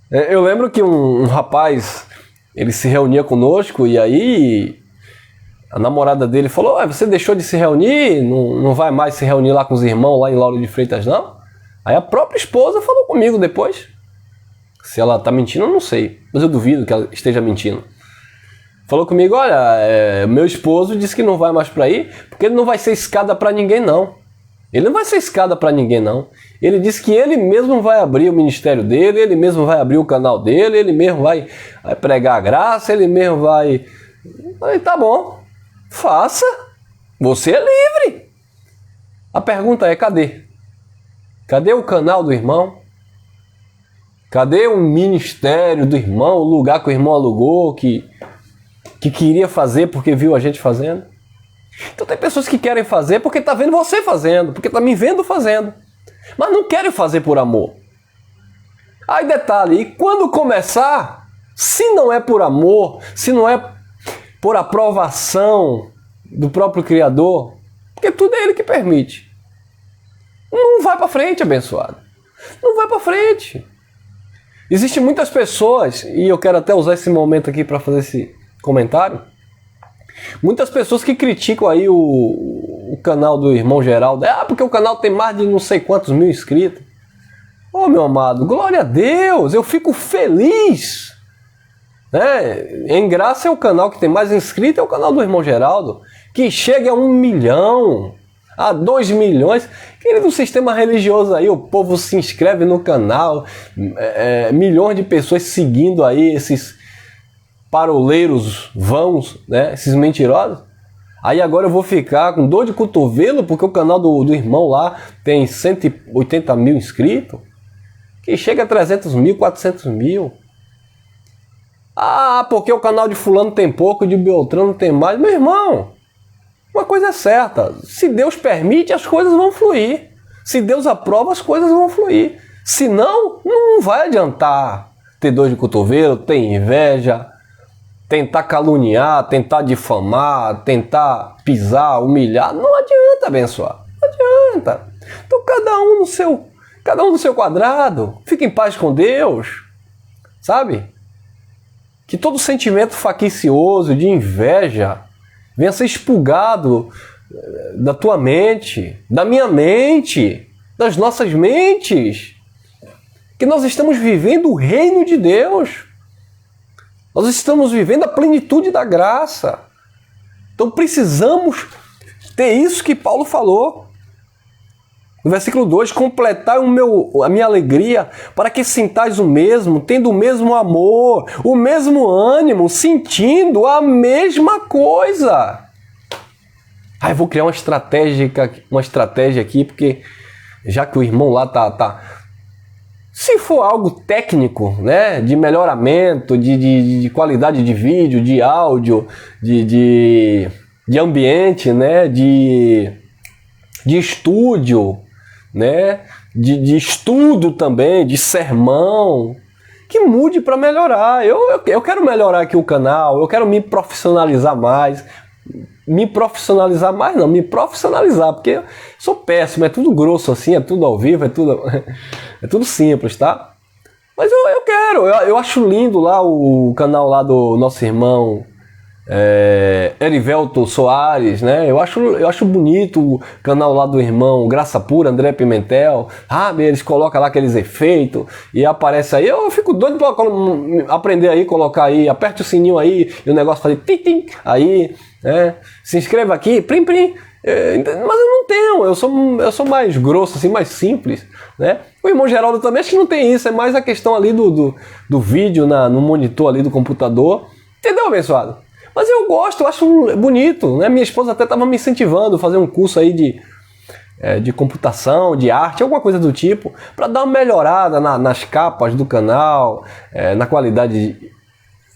Eu lembro que um rapaz, ele se reunia conosco e aí a namorada dele falou, você deixou de se reunir, não vai mais se reunir lá com os irmãos lá em Lauro de Freitas, não? Aí a própria esposa falou comigo depois. Se ela tá mentindo, eu não sei, mas eu duvido que ela esteja mentindo. Falou comigo, olha, meu esposo disse que não vai mais para aí, porque ele não vai ser escada para ninguém, não. Ele não vai ser escada para ninguém, não. Ele disse que ele mesmo vai abrir o ministério dele, ele mesmo vai abrir o canal dele, ele mesmo vai pregar a graça, ele mesmo vai... Aí, tá bom, faça, você é livre. A pergunta é, cadê? Cadê o canal do irmão? Cadê o ministério do irmão, o lugar que o irmão alugou, que queria fazer porque viu a gente fazendo? Então tem pessoas que querem fazer porque está vendo você fazendo, porque está me vendo fazendo, mas não querem fazer por amor. Aí detalhe, quando começar, se não é por amor, se não é por aprovação do próprio Criador, porque tudo é Ele que permite, não vai para frente, abençoado. Não vai para frente. Existem muitas pessoas, e eu quero até usar esse momento aqui para fazer esse comentário, muitas pessoas que criticam aí o canal do irmão Geraldo. Porque o canal tem mais de não sei quantos mil inscritos. Ô, meu amado, glória a Deus, eu fico feliz. Né? Em Graça é o canal que tem mais inscritos, é o canal do irmão Geraldo, que chega a 1 milhão, a 2 milhões. Querido, sistema religioso aí, o povo se inscreve no canal, milhões de pessoas seguindo aí esses paroleiros vãos, né? Esses mentirosos. Aí agora eu vou ficar com dor de cotovelo porque o canal do irmão lá tem 180 mil inscritos, que chega a 300 mil, 400 mil. Ah, porque o canal de fulano tem pouco, de Beltrano tem mais. Meu irmão, uma coisa é certa, se Deus permite, as coisas vão fluir. Se Deus aprova, as coisas vão fluir. Se não, não vai adiantar ter dor de cotovelo, ter inveja, tentar caluniar, tentar difamar, tentar pisar, humilhar. Não adianta, abençoar. Não adianta. Então cada um no seu quadrado. Fique em paz com Deus. Sabe? Que todo sentimento faccioso, de inveja, venha ser expurgado da tua mente, da minha mente, das nossas mentes. Que nós estamos vivendo o reino de Deus. Nós estamos vivendo a plenitude da graça. Então precisamos ter isso que Paulo falou. No versículo 2, completai a minha alegria, para que sintais o mesmo, tendo o mesmo amor, o mesmo ânimo, sentindo a mesma coisa. Eu vou criar uma estratégia aqui, porque já que o irmão lá tá se for algo técnico, né, de melhoramento, de qualidade de vídeo, de áudio, de ambiente, né, de estúdio, né, de estudo também, de sermão, que mude para melhorar. Eu quero melhorar aqui o canal, eu quero me profissionalizar mais. Me profissionalizar, porque eu sou péssimo, é tudo grosso assim, é tudo ao vivo, é tudo simples, tá? Mas eu acho lindo lá o canal lá do nosso irmão Erivelto Soares, né? Eu acho bonito o canal lá do irmão Graça Pura, André Pimentel. Eles colocam lá aqueles efeitos e aparece aí. Eu fico doido para aprender aí, colocar aí, aperte o sininho aí e o negócio fazer tim aí, né? Se inscreva aqui, plim. Mas eu não tenho, eu sou mais grosso, assim, mais simples, né? O irmão Geraldo também acho que não tem isso, é mais a questão ali do vídeo no monitor ali do computador. Entendeu, abençoado? Mas eu gosto, eu acho bonito, né? Minha esposa até estava me incentivando a fazer um curso aí de computação, de arte, alguma coisa do tipo, para dar uma melhorada nas capas do canal, na qualidade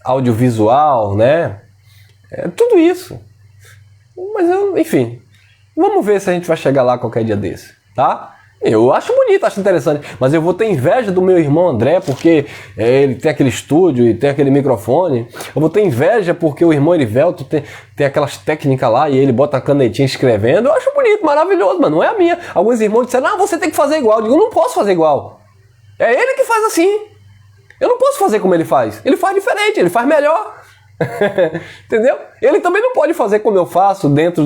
audiovisual, né? Tudo isso. Mas enfim, vamos ver se a gente vai chegar lá qualquer dia desse, tá? Eu acho bonito, acho interessante, mas eu vou ter inveja do meu irmão André, porque ele tem aquele estúdio e tem aquele microfone. Eu vou ter inveja porque o irmão Erivelto tem aquelas técnicas lá e ele bota a canetinha escrevendo. Eu acho bonito, maravilhoso, mas não é a minha. Alguns irmãos disseram, você tem que fazer igual. Eu digo, eu não posso fazer igual. É ele que faz assim. Eu não posso fazer como ele faz. Ele faz diferente, ele faz melhor. Entendeu? Ele também não pode fazer como eu faço dentro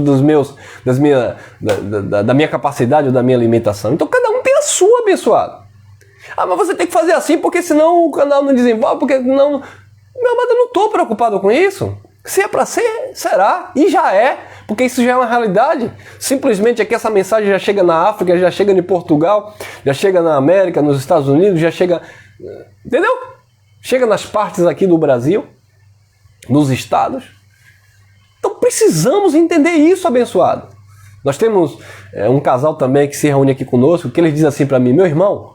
da minha capacidade ou da minha limitação. Então cada um tem a sua, abençoado. Mas você tem que fazer assim porque senão o canal não desenvolve, porque não... Meu amado, eu não estou preocupado com isso. Se é para ser, será. E já é, porque isso já é uma realidade. Simplesmente aqui essa mensagem já chega na África, já chega em Portugal, já chega na América, nos Estados Unidos, já chega... Entendeu? Chega nas partes aqui do Brasil, nos estados. Então precisamos entender isso, abençoado. Nós temos um casal também que se reúne aqui conosco, que ele diz assim para mim, meu irmão,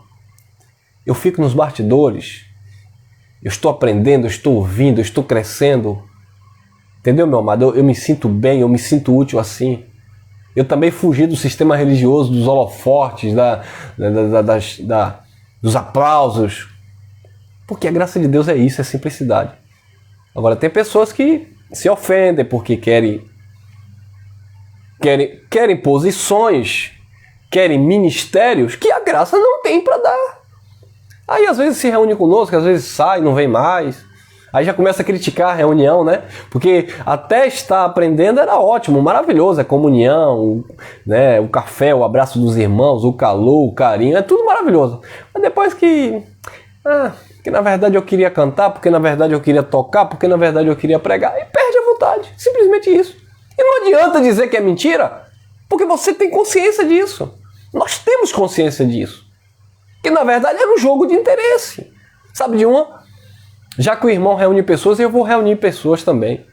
eu fico nos bastidores, eu estou aprendendo, eu estou ouvindo, eu estou crescendo. Entendeu, meu amado? Eu me sinto bem, eu me sinto útil assim. Eu também fugi do sistema religioso, dos holofotes, dos aplausos. Porque a graça de Deus é isso, é simplicidade. Agora, tem pessoas que se ofendem porque querem posições, querem ministérios que a graça não tem para dar. Aí, às vezes, se reúne conosco, às vezes sai, não vem mais. Aí já começa a criticar a reunião, né? Porque até estar aprendendo era ótimo, maravilhoso. A comunhão, né? O café, o abraço dos irmãos, o calor, o carinho, é tudo maravilhoso. Mas depois que na verdade eu queria cantar, porque na verdade eu queria tocar, porque na verdade eu queria pregar, e perde a vontade, simplesmente isso. E não adianta dizer que é mentira, porque você tem consciência disso. Nós temos consciência disso. Que na verdade era um jogo de interesse. Sabe de uma? Já que o irmão reúne pessoas, eu vou reunir pessoas também.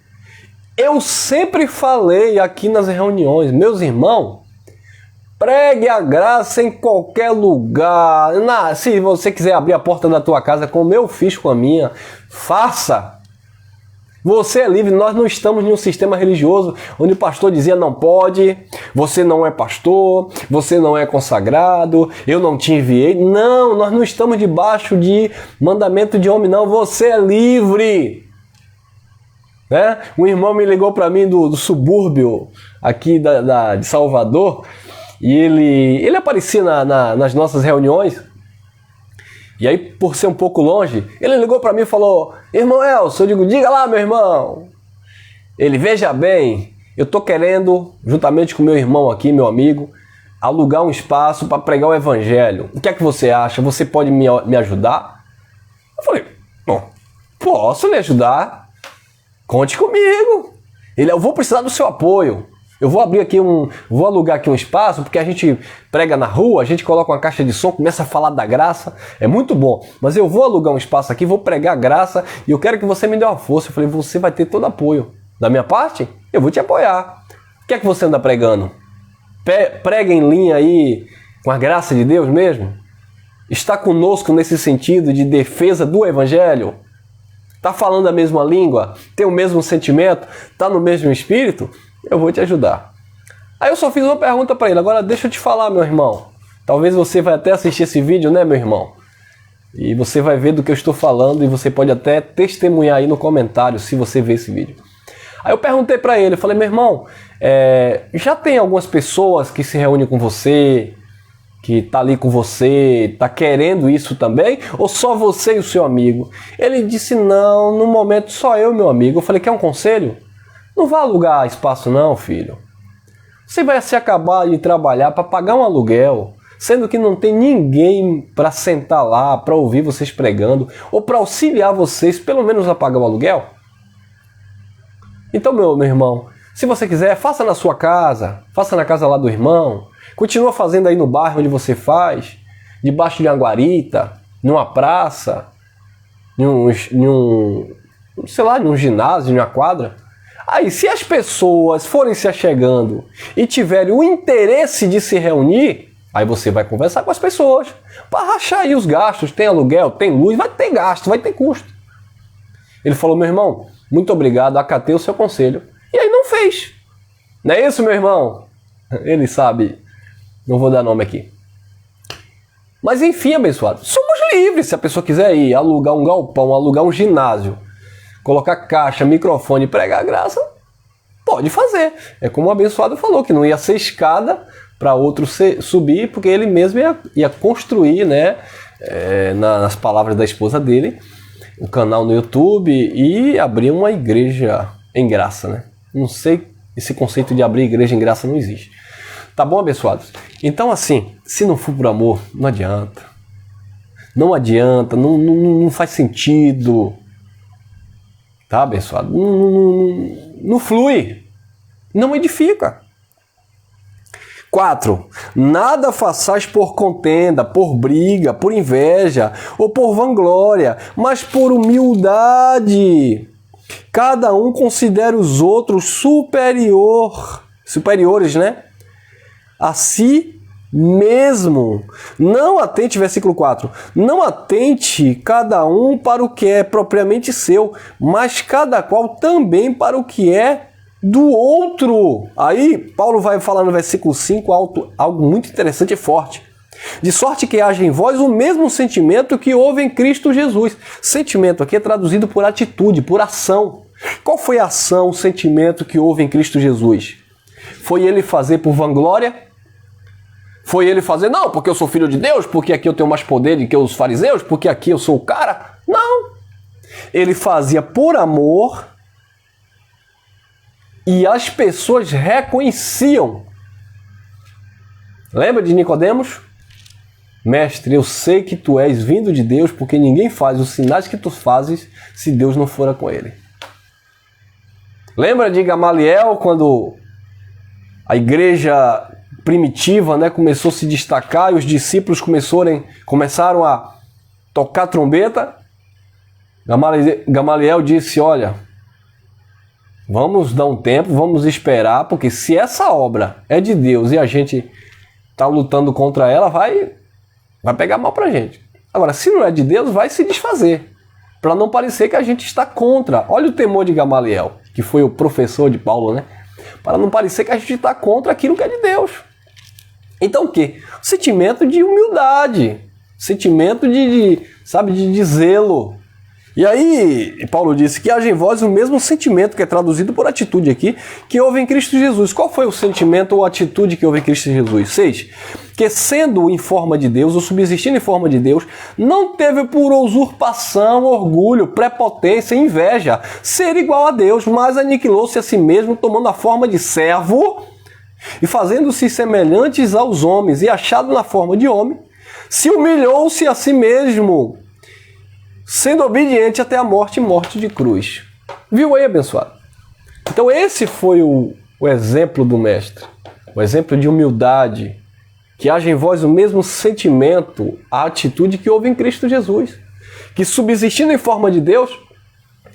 Eu sempre falei aqui nas reuniões, meus irmãos, pregue a graça em qualquer lugar. Se você quiser abrir a porta da tua casa, como eu fiz com a minha, faça. Você é livre, nós não estamos em um sistema religioso onde o pastor dizia não pode, você não é pastor, você não é consagrado, eu não te enviei. Não, nós não estamos debaixo de mandamento de homem, não. Você é livre. Né? Um irmão me ligou para mim do subúrbio aqui de Salvador e ele aparecia nas nossas reuniões. E aí, por ser um pouco longe, ele ligou para mim e falou: irmão Elcio, eu digo, diga lá, meu irmão. Ele, veja bem, eu tô querendo, juntamente com meu irmão aqui, meu amigo, alugar um espaço para pregar o evangelho. O que é que você acha? Você pode me ajudar? Eu falei, bom, posso lhe ajudar. Conte comigo. Ele, eu vou precisar do seu apoio. Eu vou vou alugar aqui um espaço, porque a gente prega na rua, a gente coloca uma caixa de som, começa a falar da graça, é muito bom. Mas eu vou alugar um espaço aqui, vou pregar graça e eu quero que você me dê uma força. Eu falei, você vai ter todo apoio. Da minha parte, eu vou te apoiar. O que é que você anda pregando? Prega em linha aí com a graça de Deus mesmo? Está conosco nesse sentido de defesa do evangelho? Está falando a mesma língua? Tem o mesmo sentimento? Está no mesmo espírito? Eu vou te ajudar. Aí eu só fiz uma pergunta para ele. Agora deixa eu te falar, meu irmão. Talvez você vai até assistir esse vídeo, né, meu irmão? E você vai ver do que eu estou falando e você pode até testemunhar aí no comentário se você ver esse vídeo. Aí eu perguntei para ele, eu falei, meu irmão, já tem algumas pessoas que se reúnem com você, que tá ali com você, tá querendo isso também? Ou só você e o seu amigo? Ele disse, não, no momento só eu e meu amigo. Eu falei, quer um conselho? Não vá alugar espaço não, filho. Você vai se acabar de trabalhar para pagar um aluguel, sendo que não tem ninguém para sentar lá, para ouvir vocês pregando, ou para auxiliar vocês, pelo menos a pagar o aluguel. Então, meu irmão, se você quiser, faça na sua casa, faça na casa lá do irmão, continua fazendo aí no bairro onde você faz, debaixo de uma guarita, numa praça, num ginásio, numa quadra. Aí, se as pessoas forem se achegando e tiverem o interesse de se reunir, aí você vai conversar com as pessoas para rachar aí os gastos. Tem aluguel, tem luz, vai ter gasto, vai ter custo. Ele falou, meu irmão, muito obrigado, acatei o seu conselho. E aí não fez. Não é isso, meu irmão? Ele sabe, não vou dar nome aqui. Mas enfim, abençoado, somos livres. Se a pessoa quiser ir alugar um galpão, alugar um ginásio, colocar caixa, microfone e pregar a graça, pode fazer. É como o abençoado falou, que não ia ser escada para outro subir, porque ele mesmo ia construir, né, nas palavras da esposa dele, um canal no YouTube e abrir uma igreja em graça, né? Não sei, esse conceito de abrir igreja em graça não existe. Tá bom, abençoados? Então, assim, se não for por amor, não adianta. Não adianta, não faz sentido. Tá, abençoado? Não flui. Não edifica. 4. Nada façais por contenda, por briga, por inveja ou por vanglória, mas por humildade. Cada um considera os outros superiores, né? A si mesmo. Não atente, versículo 4, não atente cada um para o que é propriamente seu, mas cada qual também para o que é do outro. Aí Paulo vai falar no versículo 5 algo muito interessante e forte. De sorte que haja em vós o mesmo sentimento que houve em Cristo Jesus. Sentimento aqui é traduzido por atitude, por ação. Qual foi a ação, o sentimento que houve em Cristo Jesus? Foi ele fazer por vanglória? Foi ele fazer, não, porque eu sou filho de Deus, porque aqui eu tenho mais poder do que os fariseus, porque aqui eu sou o cara? Não. Ele fazia por amor e as pessoas reconheciam. Lembra de Nicodemos? Mestre, eu sei que tu és vindo de Deus, porque ninguém faz os sinais que tu fazes se Deus não fora com ele. Lembra de Gamaliel, quando a igreja primitiva, né, começou a se destacar e os discípulos começaram a tocar trombeta? Gamaliel disse, olha, vamos dar um tempo, vamos esperar, porque se essa obra é de Deus e a gente está lutando contra ela, vai pegar mal pra gente. Agora, se não é de Deus, vai se desfazer. para não parecer que a gente está contra. Olha o temor de Gamaliel, que foi o professor de Paulo, né? Para não parecer que a gente está contra aquilo que é de Deus. Então o quê? Sentimento de humildade, sentimento de zelo. E aí, Paulo disse que haja em vós o mesmo sentimento, que é traduzido por atitude aqui, que houve em Cristo Jesus. Qual foi o sentimento ou atitude que houve em Cristo Jesus? 6. Que sendo em forma de Deus, ou subsistindo em forma de Deus, não teve por usurpação, orgulho, prepotência, inveja, ser igual a Deus, mas aniquilou-se a si mesmo, tomando a forma de servo e fazendo-se semelhantes aos homens, e achado na forma de homem, se humilhou-se a si mesmo, sendo obediente até a morte e morte de cruz. Viu aí, abençoado? Então esse foi o exemplo do Mestre, o exemplo de humildade, que haja em vós o mesmo sentimento, a atitude que houve em Cristo Jesus, que subsistindo em forma de Deus,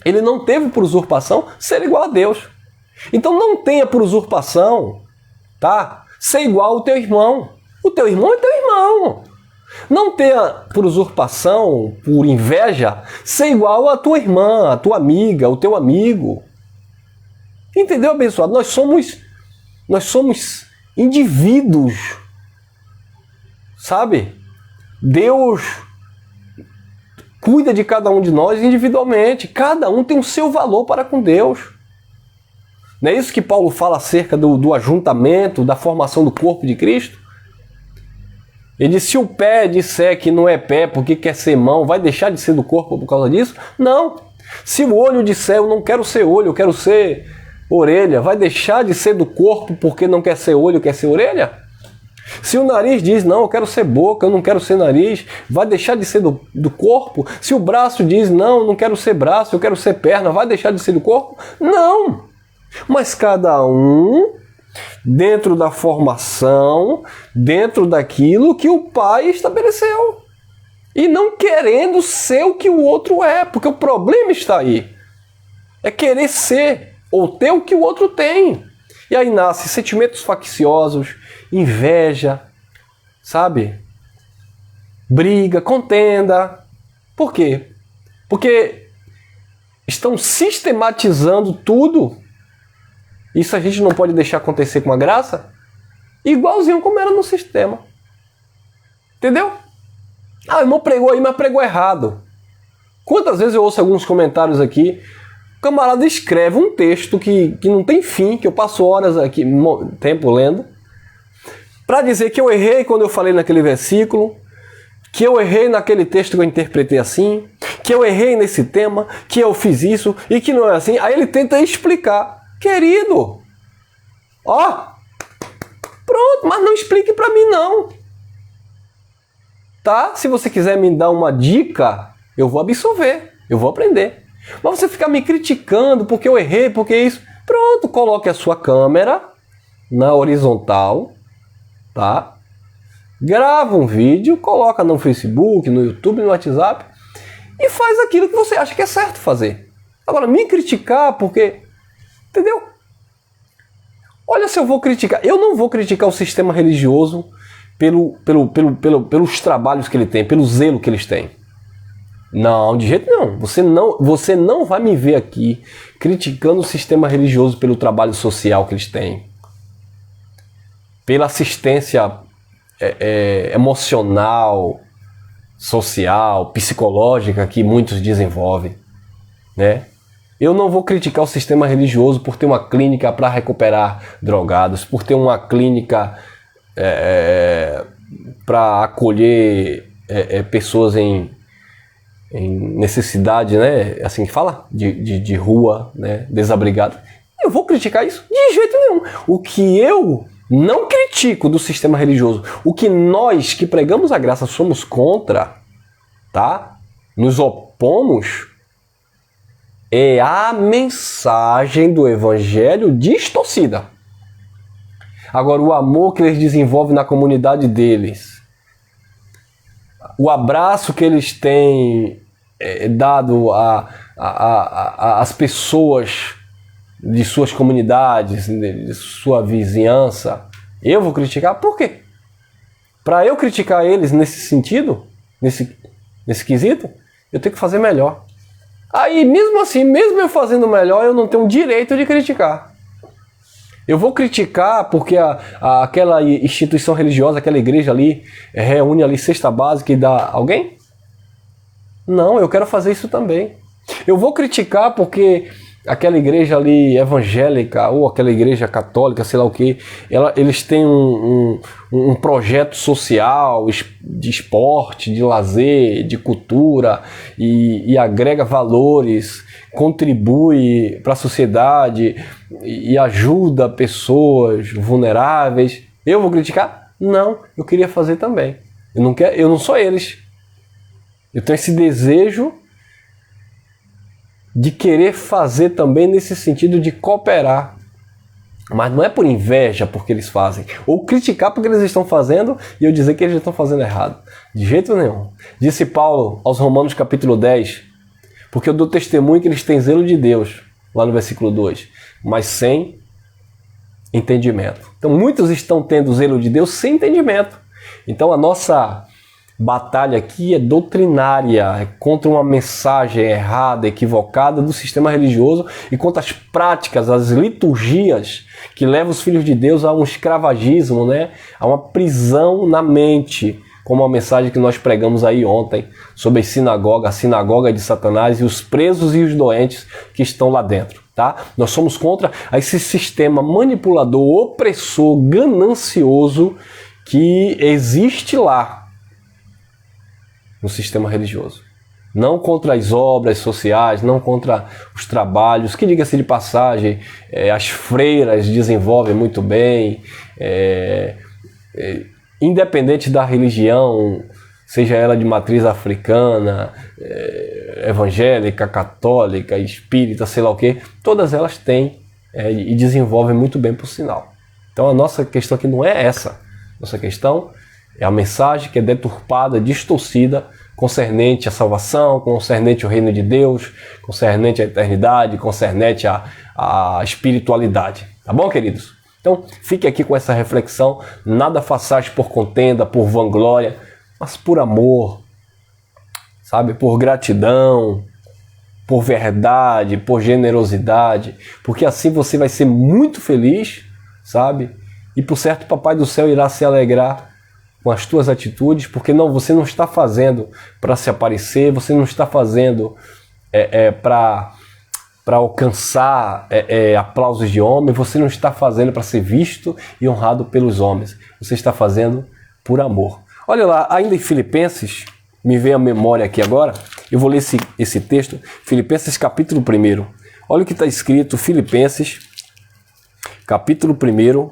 ele não teve por usurpação ser igual a Deus. Então não tenha por usurpação, tá? Ser igual ao teu irmão. O teu irmão é teu irmão. Não tenha por usurpação, por inveja, ser igual à tua irmã, à tua amiga, ao teu amigo. Entendeu, abençoado? Nós somos indivíduos, sabe? Deus cuida de cada um de nós individualmente. Cada um tem o seu valor para com Deus. Não é isso que Paulo fala acerca do ajuntamento, da formação do corpo de Cristo? Ele diz, se o pé disser que não é pé porque quer ser mão, vai deixar de ser do corpo por causa disso? Não. Se o olho disser, eu não quero ser olho, eu quero ser orelha, vai deixar de ser do corpo porque não quer ser olho, quer ser orelha? Se o nariz diz, não, eu quero ser boca, eu não quero ser nariz, vai deixar de ser do corpo? Se o braço diz, não, eu não quero ser braço, eu quero ser perna, vai deixar de ser do corpo? Não. Mas cada um, dentro da formação, dentro daquilo que o Pai estabeleceu. E não querendo ser o que o outro é, porque o problema está aí. É querer ser ou ter o que o outro tem. E aí nascem sentimentos facciosos, inveja, sabe? Briga, contenda. Por quê? Porque estão sistematizando tudo. Isso a gente não pode deixar acontecer com a graça, igualzinho como era no sistema. Entendeu? Ah, o irmão pregou aí, mas pregou errado. Quantas vezes eu ouço alguns comentários aqui, o camarada escreve um texto que não tem fim, que eu passo horas aqui, tempo lendo, para dizer que eu errei quando eu falei naquele versículo, que eu errei naquele texto que eu interpretei assim, que eu errei nesse tema, que eu fiz isso e que não é assim. Aí ele tenta explicar. Querido, ó, pronto, mas não explique para mim não, tá? Se você quiser me dar uma dica, eu vou absorver, eu vou aprender. Mas você ficar me criticando porque eu errei, porque isso, pronto, coloque a sua câmera na horizontal, tá? Grava um vídeo, coloca no Facebook, no YouTube, no WhatsApp e faz aquilo que você acha que é certo fazer. Agora, me criticar porque... Entendeu? Olha, se eu vou criticar... Eu não vou criticar o sistema religioso pelos trabalhos que ele tem, pelo zelo que eles têm. Não, de jeito nenhum. Você não vai me ver aqui criticando o sistema religioso pelo trabalho social que eles têm. Pela assistência emocional, social, psicológica que muitos desenvolvem, né? Eu não vou criticar o sistema religioso por ter uma clínica para recuperar drogados, por ter uma clínica para acolher pessoas em necessidade, né? Assim que fala? De rua, né? Desabrigado. Eu vou criticar isso? De jeito nenhum. O que eu não critico do sistema religioso, o que nós que pregamos a graça somos contra, tá? Nos opomos, é a mensagem do evangelho distorcida. Agora, o amor que eles desenvolvem na comunidade deles, o abraço que eles têm dado às pessoas de suas comunidades, de sua vizinhança, eu vou criticar? Por quê? Para eu criticar eles nesse sentido, nesse quesito, eu tenho que fazer melhor. Aí, mesmo assim, mesmo eu fazendo melhor, eu não tenho o direito de criticar. Eu vou criticar porque aquela instituição religiosa, aquela igreja ali, reúne ali cesta básica e dá alguém? Não, eu quero fazer isso também. Eu vou criticar porque aquela igreja ali evangélica ou aquela igreja católica, sei lá o que, eles têm um projeto social, de esporte, de lazer, de cultura e agrega valores, contribui para a sociedade e ajuda pessoas vulneráveis. Eu vou criticar? Não, eu queria fazer também. Eu não sou eles. Eu tenho esse desejo de querer fazer também nesse sentido de cooperar. Mas não é por inveja porque eles fazem, ou criticar porque eles estão fazendo e eu dizer que eles estão fazendo errado. De jeito nenhum. Disse Paulo aos Romanos capítulo 10, porque eu dou testemunho que eles têm zelo de Deus, lá no versículo 2, mas sem entendimento. Então muitos estão tendo zelo de Deus sem entendimento. Então a nossa batalha aqui é doutrinária, é contra uma mensagem errada, equivocada do sistema religioso e contra as práticas, as liturgias que levam os filhos de Deus a um escravagismo, né? A uma prisão na mente, como a mensagem que nós pregamos aí ontem sobre a sinagoga de Satanás e os presos e os doentes que estão lá dentro. Tá? Nós somos contra esse sistema manipulador, opressor, ganancioso que existe lá no sistema religioso. Não contra as obras sociais, não contra os trabalhos, que diga-se de passagem, as freiras desenvolvem muito bem, independente da religião, seja ela de matriz africana, evangélica, católica, espírita, sei lá o que, todas elas têm e desenvolvem muito bem, por sinal. Então a nossa questão aqui não é essa. Nossa questão é a mensagem que é deturpada, distorcida, concernente à salvação, concernente ao reino de Deus, concernente à eternidade, concernente à espiritualidade. Tá bom, queridos? Então, fique aqui com essa reflexão. Nada façais por contenda, por vanglória, mas por amor, sabe? Por gratidão, por verdade, por generosidade, porque assim você vai ser muito feliz, sabe? E por certo, o Papai do Céu irá se alegrar com as tuas atitudes, porque você não está fazendo para se aparecer, você não está fazendo para alcançar aplausos de homem, você não está fazendo para ser visto e honrado pelos homens, você está fazendo por amor. Olha lá, ainda em Filipenses, me vem a memória aqui agora, eu vou ler esse texto, Filipenses capítulo 1. Olha o que está escrito, Filipenses capítulo 1,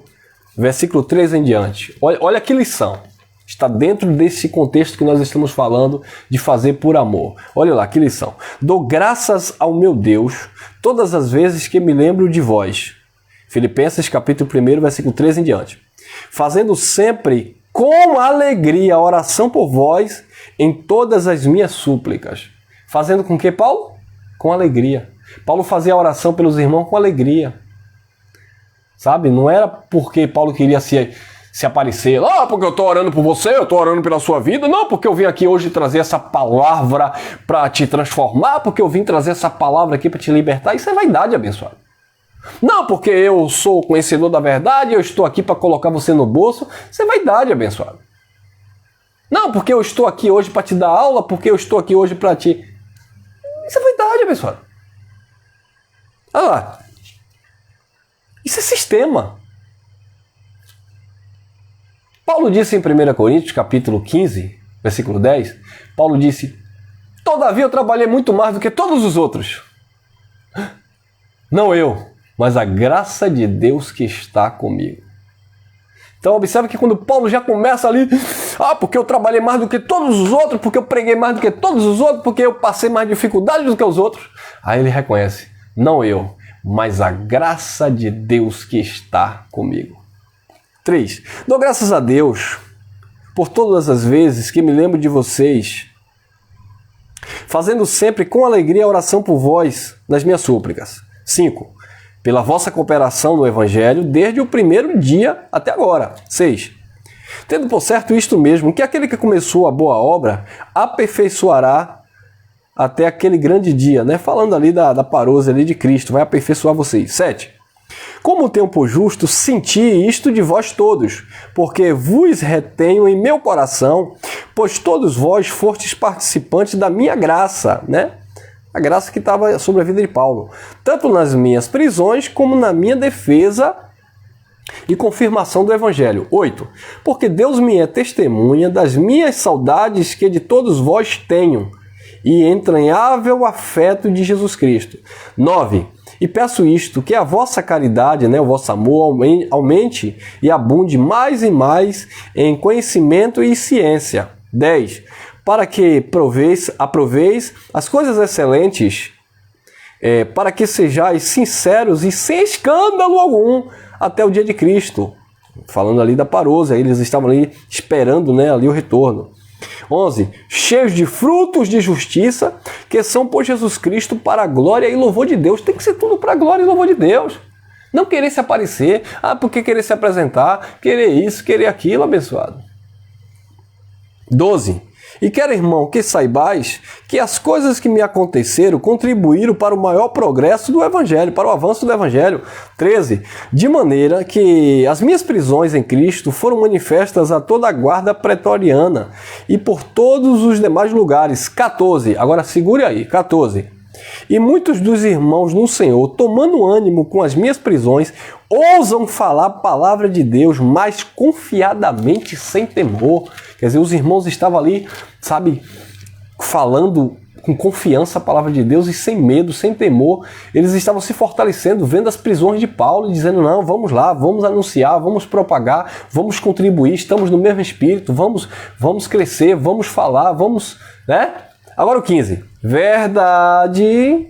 versículo 3 em diante. Olha que lição. Está dentro desse contexto que nós estamos falando de fazer por amor. Olha lá, que lição. Dou graças ao meu Deus todas as vezes que me lembro de vós. Filipenses capítulo 1, versículo 3 em diante. Fazendo sempre com alegria a oração por vós em todas as minhas súplicas. Fazendo com que, Paulo? Com alegria. Paulo fazia a oração pelos irmãos com alegria. Sabe? Não era porque Paulo queria se aparecer, porque eu estou orando por você, eu estou orando pela sua vida, não, porque eu vim aqui hoje trazer essa palavra para te transformar, porque eu vim trazer essa palavra aqui para te libertar. Isso é vaidade, abençoado. Não, porque eu sou conhecedor da verdade, eu estou aqui para colocar você no bolso. Isso é vaidade, abençoado. Não, porque eu estou aqui hoje para te dar aula, porque eu estou aqui hoje para te... Isso é vaidade, abençoado. Olha lá. Isso é sistema. Paulo disse em 1 Coríntios, capítulo 15, versículo 10, Paulo disse, todavia eu trabalhei muito mais do que todos os outros. Não eu, mas a graça de Deus que está comigo. Então observe que quando Paulo já começa ali, porque eu trabalhei mais do que todos os outros, porque eu preguei mais do que todos os outros, porque eu passei mais dificuldades do que os outros. Aí ele reconhece, não eu, mas a graça de Deus que está comigo. 3. Dou graças a Deus por todas as vezes que me lembro de vocês, fazendo sempre com alegria a oração por vós nas minhas súplicas. 5. Pela vossa cooperação no Evangelho desde o primeiro dia até agora. 6. Tendo por certo isto mesmo, que aquele que começou a boa obra aperfeiçoará até aquele grande dia, né? Falando ali da parousia ali de Cristo, vai aperfeiçoar vocês. 7. Como tenho por justo sentir isto de vós todos, porque vos retenho em meu coração, pois todos vós fostes participantes da minha graça, né? A graça que estava sobre a vida de Paulo, tanto nas minhas prisões como na minha defesa e confirmação do Evangelho. 8. Porque Deus me é testemunha das minhas saudades que de todos vós tenho, e entranhável afeto de Jesus Cristo. 9. E peço isto, que a vossa caridade, né, o vosso amor aumente e abunde mais e mais em conhecimento e ciência. 10. Para que aproveis as coisas excelentes, para que sejais sinceros e sem escândalo algum até o dia de Cristo. Falando ali da parousia, eles estavam ali esperando, né, ali o retorno. 11. Cheios de frutos de justiça, que são por Jesus Cristo para a glória e louvor de Deus. Tem que ser tudo para a glória e louvor de Deus. Não querer se aparecer, porque querer se apresentar, querer isso, querer aquilo, abençoado. 12. E quero, irmão, que saibais que as coisas que me aconteceram contribuíram para o maior progresso do Evangelho, para o avanço do Evangelho. 13. De maneira que as minhas prisões em Cristo foram manifestas a toda a guarda pretoriana e por todos os demais lugares. 14. Agora segure aí. 14. E muitos dos irmãos no Senhor, tomando ânimo com as minhas prisões, ousam falar a palavra de Deus mais confiadamente, sem temor. Quer dizer, os irmãos estavam ali, sabe, falando com confiança a palavra de Deus e sem medo, sem temor. Eles estavam se fortalecendo, vendo as prisões de Paulo e dizendo, não, vamos lá, vamos anunciar, vamos propagar, vamos contribuir, estamos no mesmo espírito, vamos crescer, vamos falar, vamos, né? Agora o 15. Verdade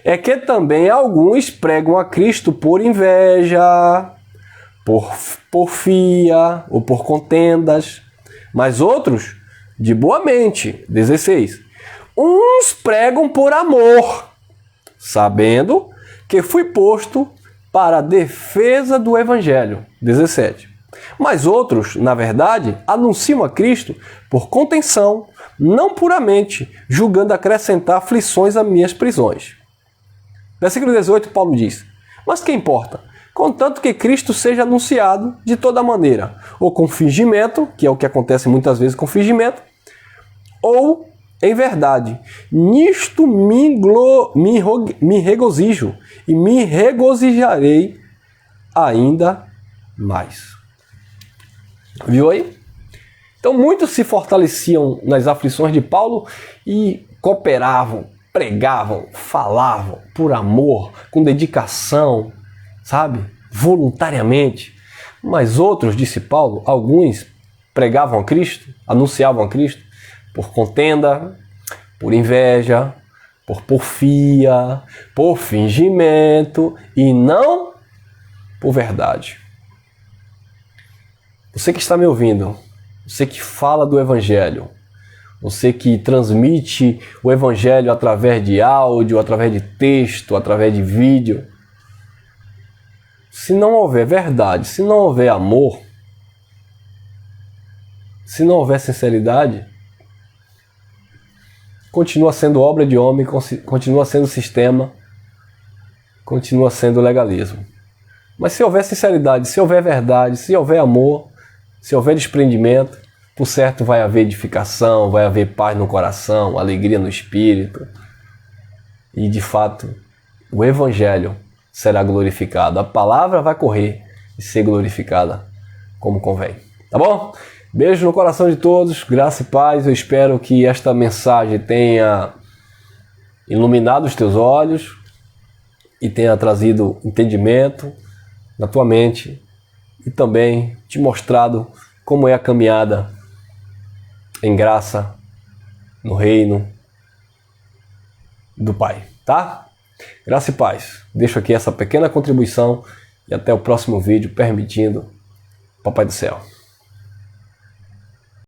é que também alguns pregam a Cristo por inveja, por porfia ou por contendas, mas outros de boa mente. 16. Uns pregam por amor, sabendo que fui posto para a defesa do Evangelho. 17. Mas outros, na verdade, anunciam a Cristo por contenção, não puramente, julgando acrescentar aflições a minhas prisões. Versículo 18, Paulo diz, mas que importa? Contanto que Cristo seja anunciado de toda maneira, ou com fingimento, que é o que acontece muitas vezes com fingimento, ou em verdade. Nisto me regozijo, e me regozijarei ainda mais. Viu aí? Então muitos se fortaleciam nas aflições de Paulo e cooperavam, pregavam, falavam por amor, com dedicação, sabe? Voluntariamente. Mas outros, disse Paulo, alguns pregavam a Cristo, anunciavam a Cristo por contenda, por inveja, por porfia, por fingimento e não por verdade. Você que está me ouvindo, você que fala do Evangelho, você que transmite o Evangelho através de áudio, através de texto, através de vídeo, se não houver verdade, se não houver amor, se não houver sinceridade, continua sendo obra de homem, continua sendo sistema, continua sendo legalismo. Mas se houver sinceridade, se houver verdade, se houver amor, se houver desprendimento, por certo vai haver edificação, vai haver paz no coração, alegria no espírito. E de fato, o Evangelho será glorificado. A palavra vai correr e ser glorificada como convém. Tá bom? Beijo no coração de todos, graça e paz. Eu espero que esta mensagem tenha iluminado os teus olhos e tenha trazido entendimento na tua mente e também te mostrado como é a caminhada em graça no reino do Pai, tá? Graça e paz. Deixo aqui essa pequena contribuição e até o próximo vídeo, permitindo, Papai do Céu.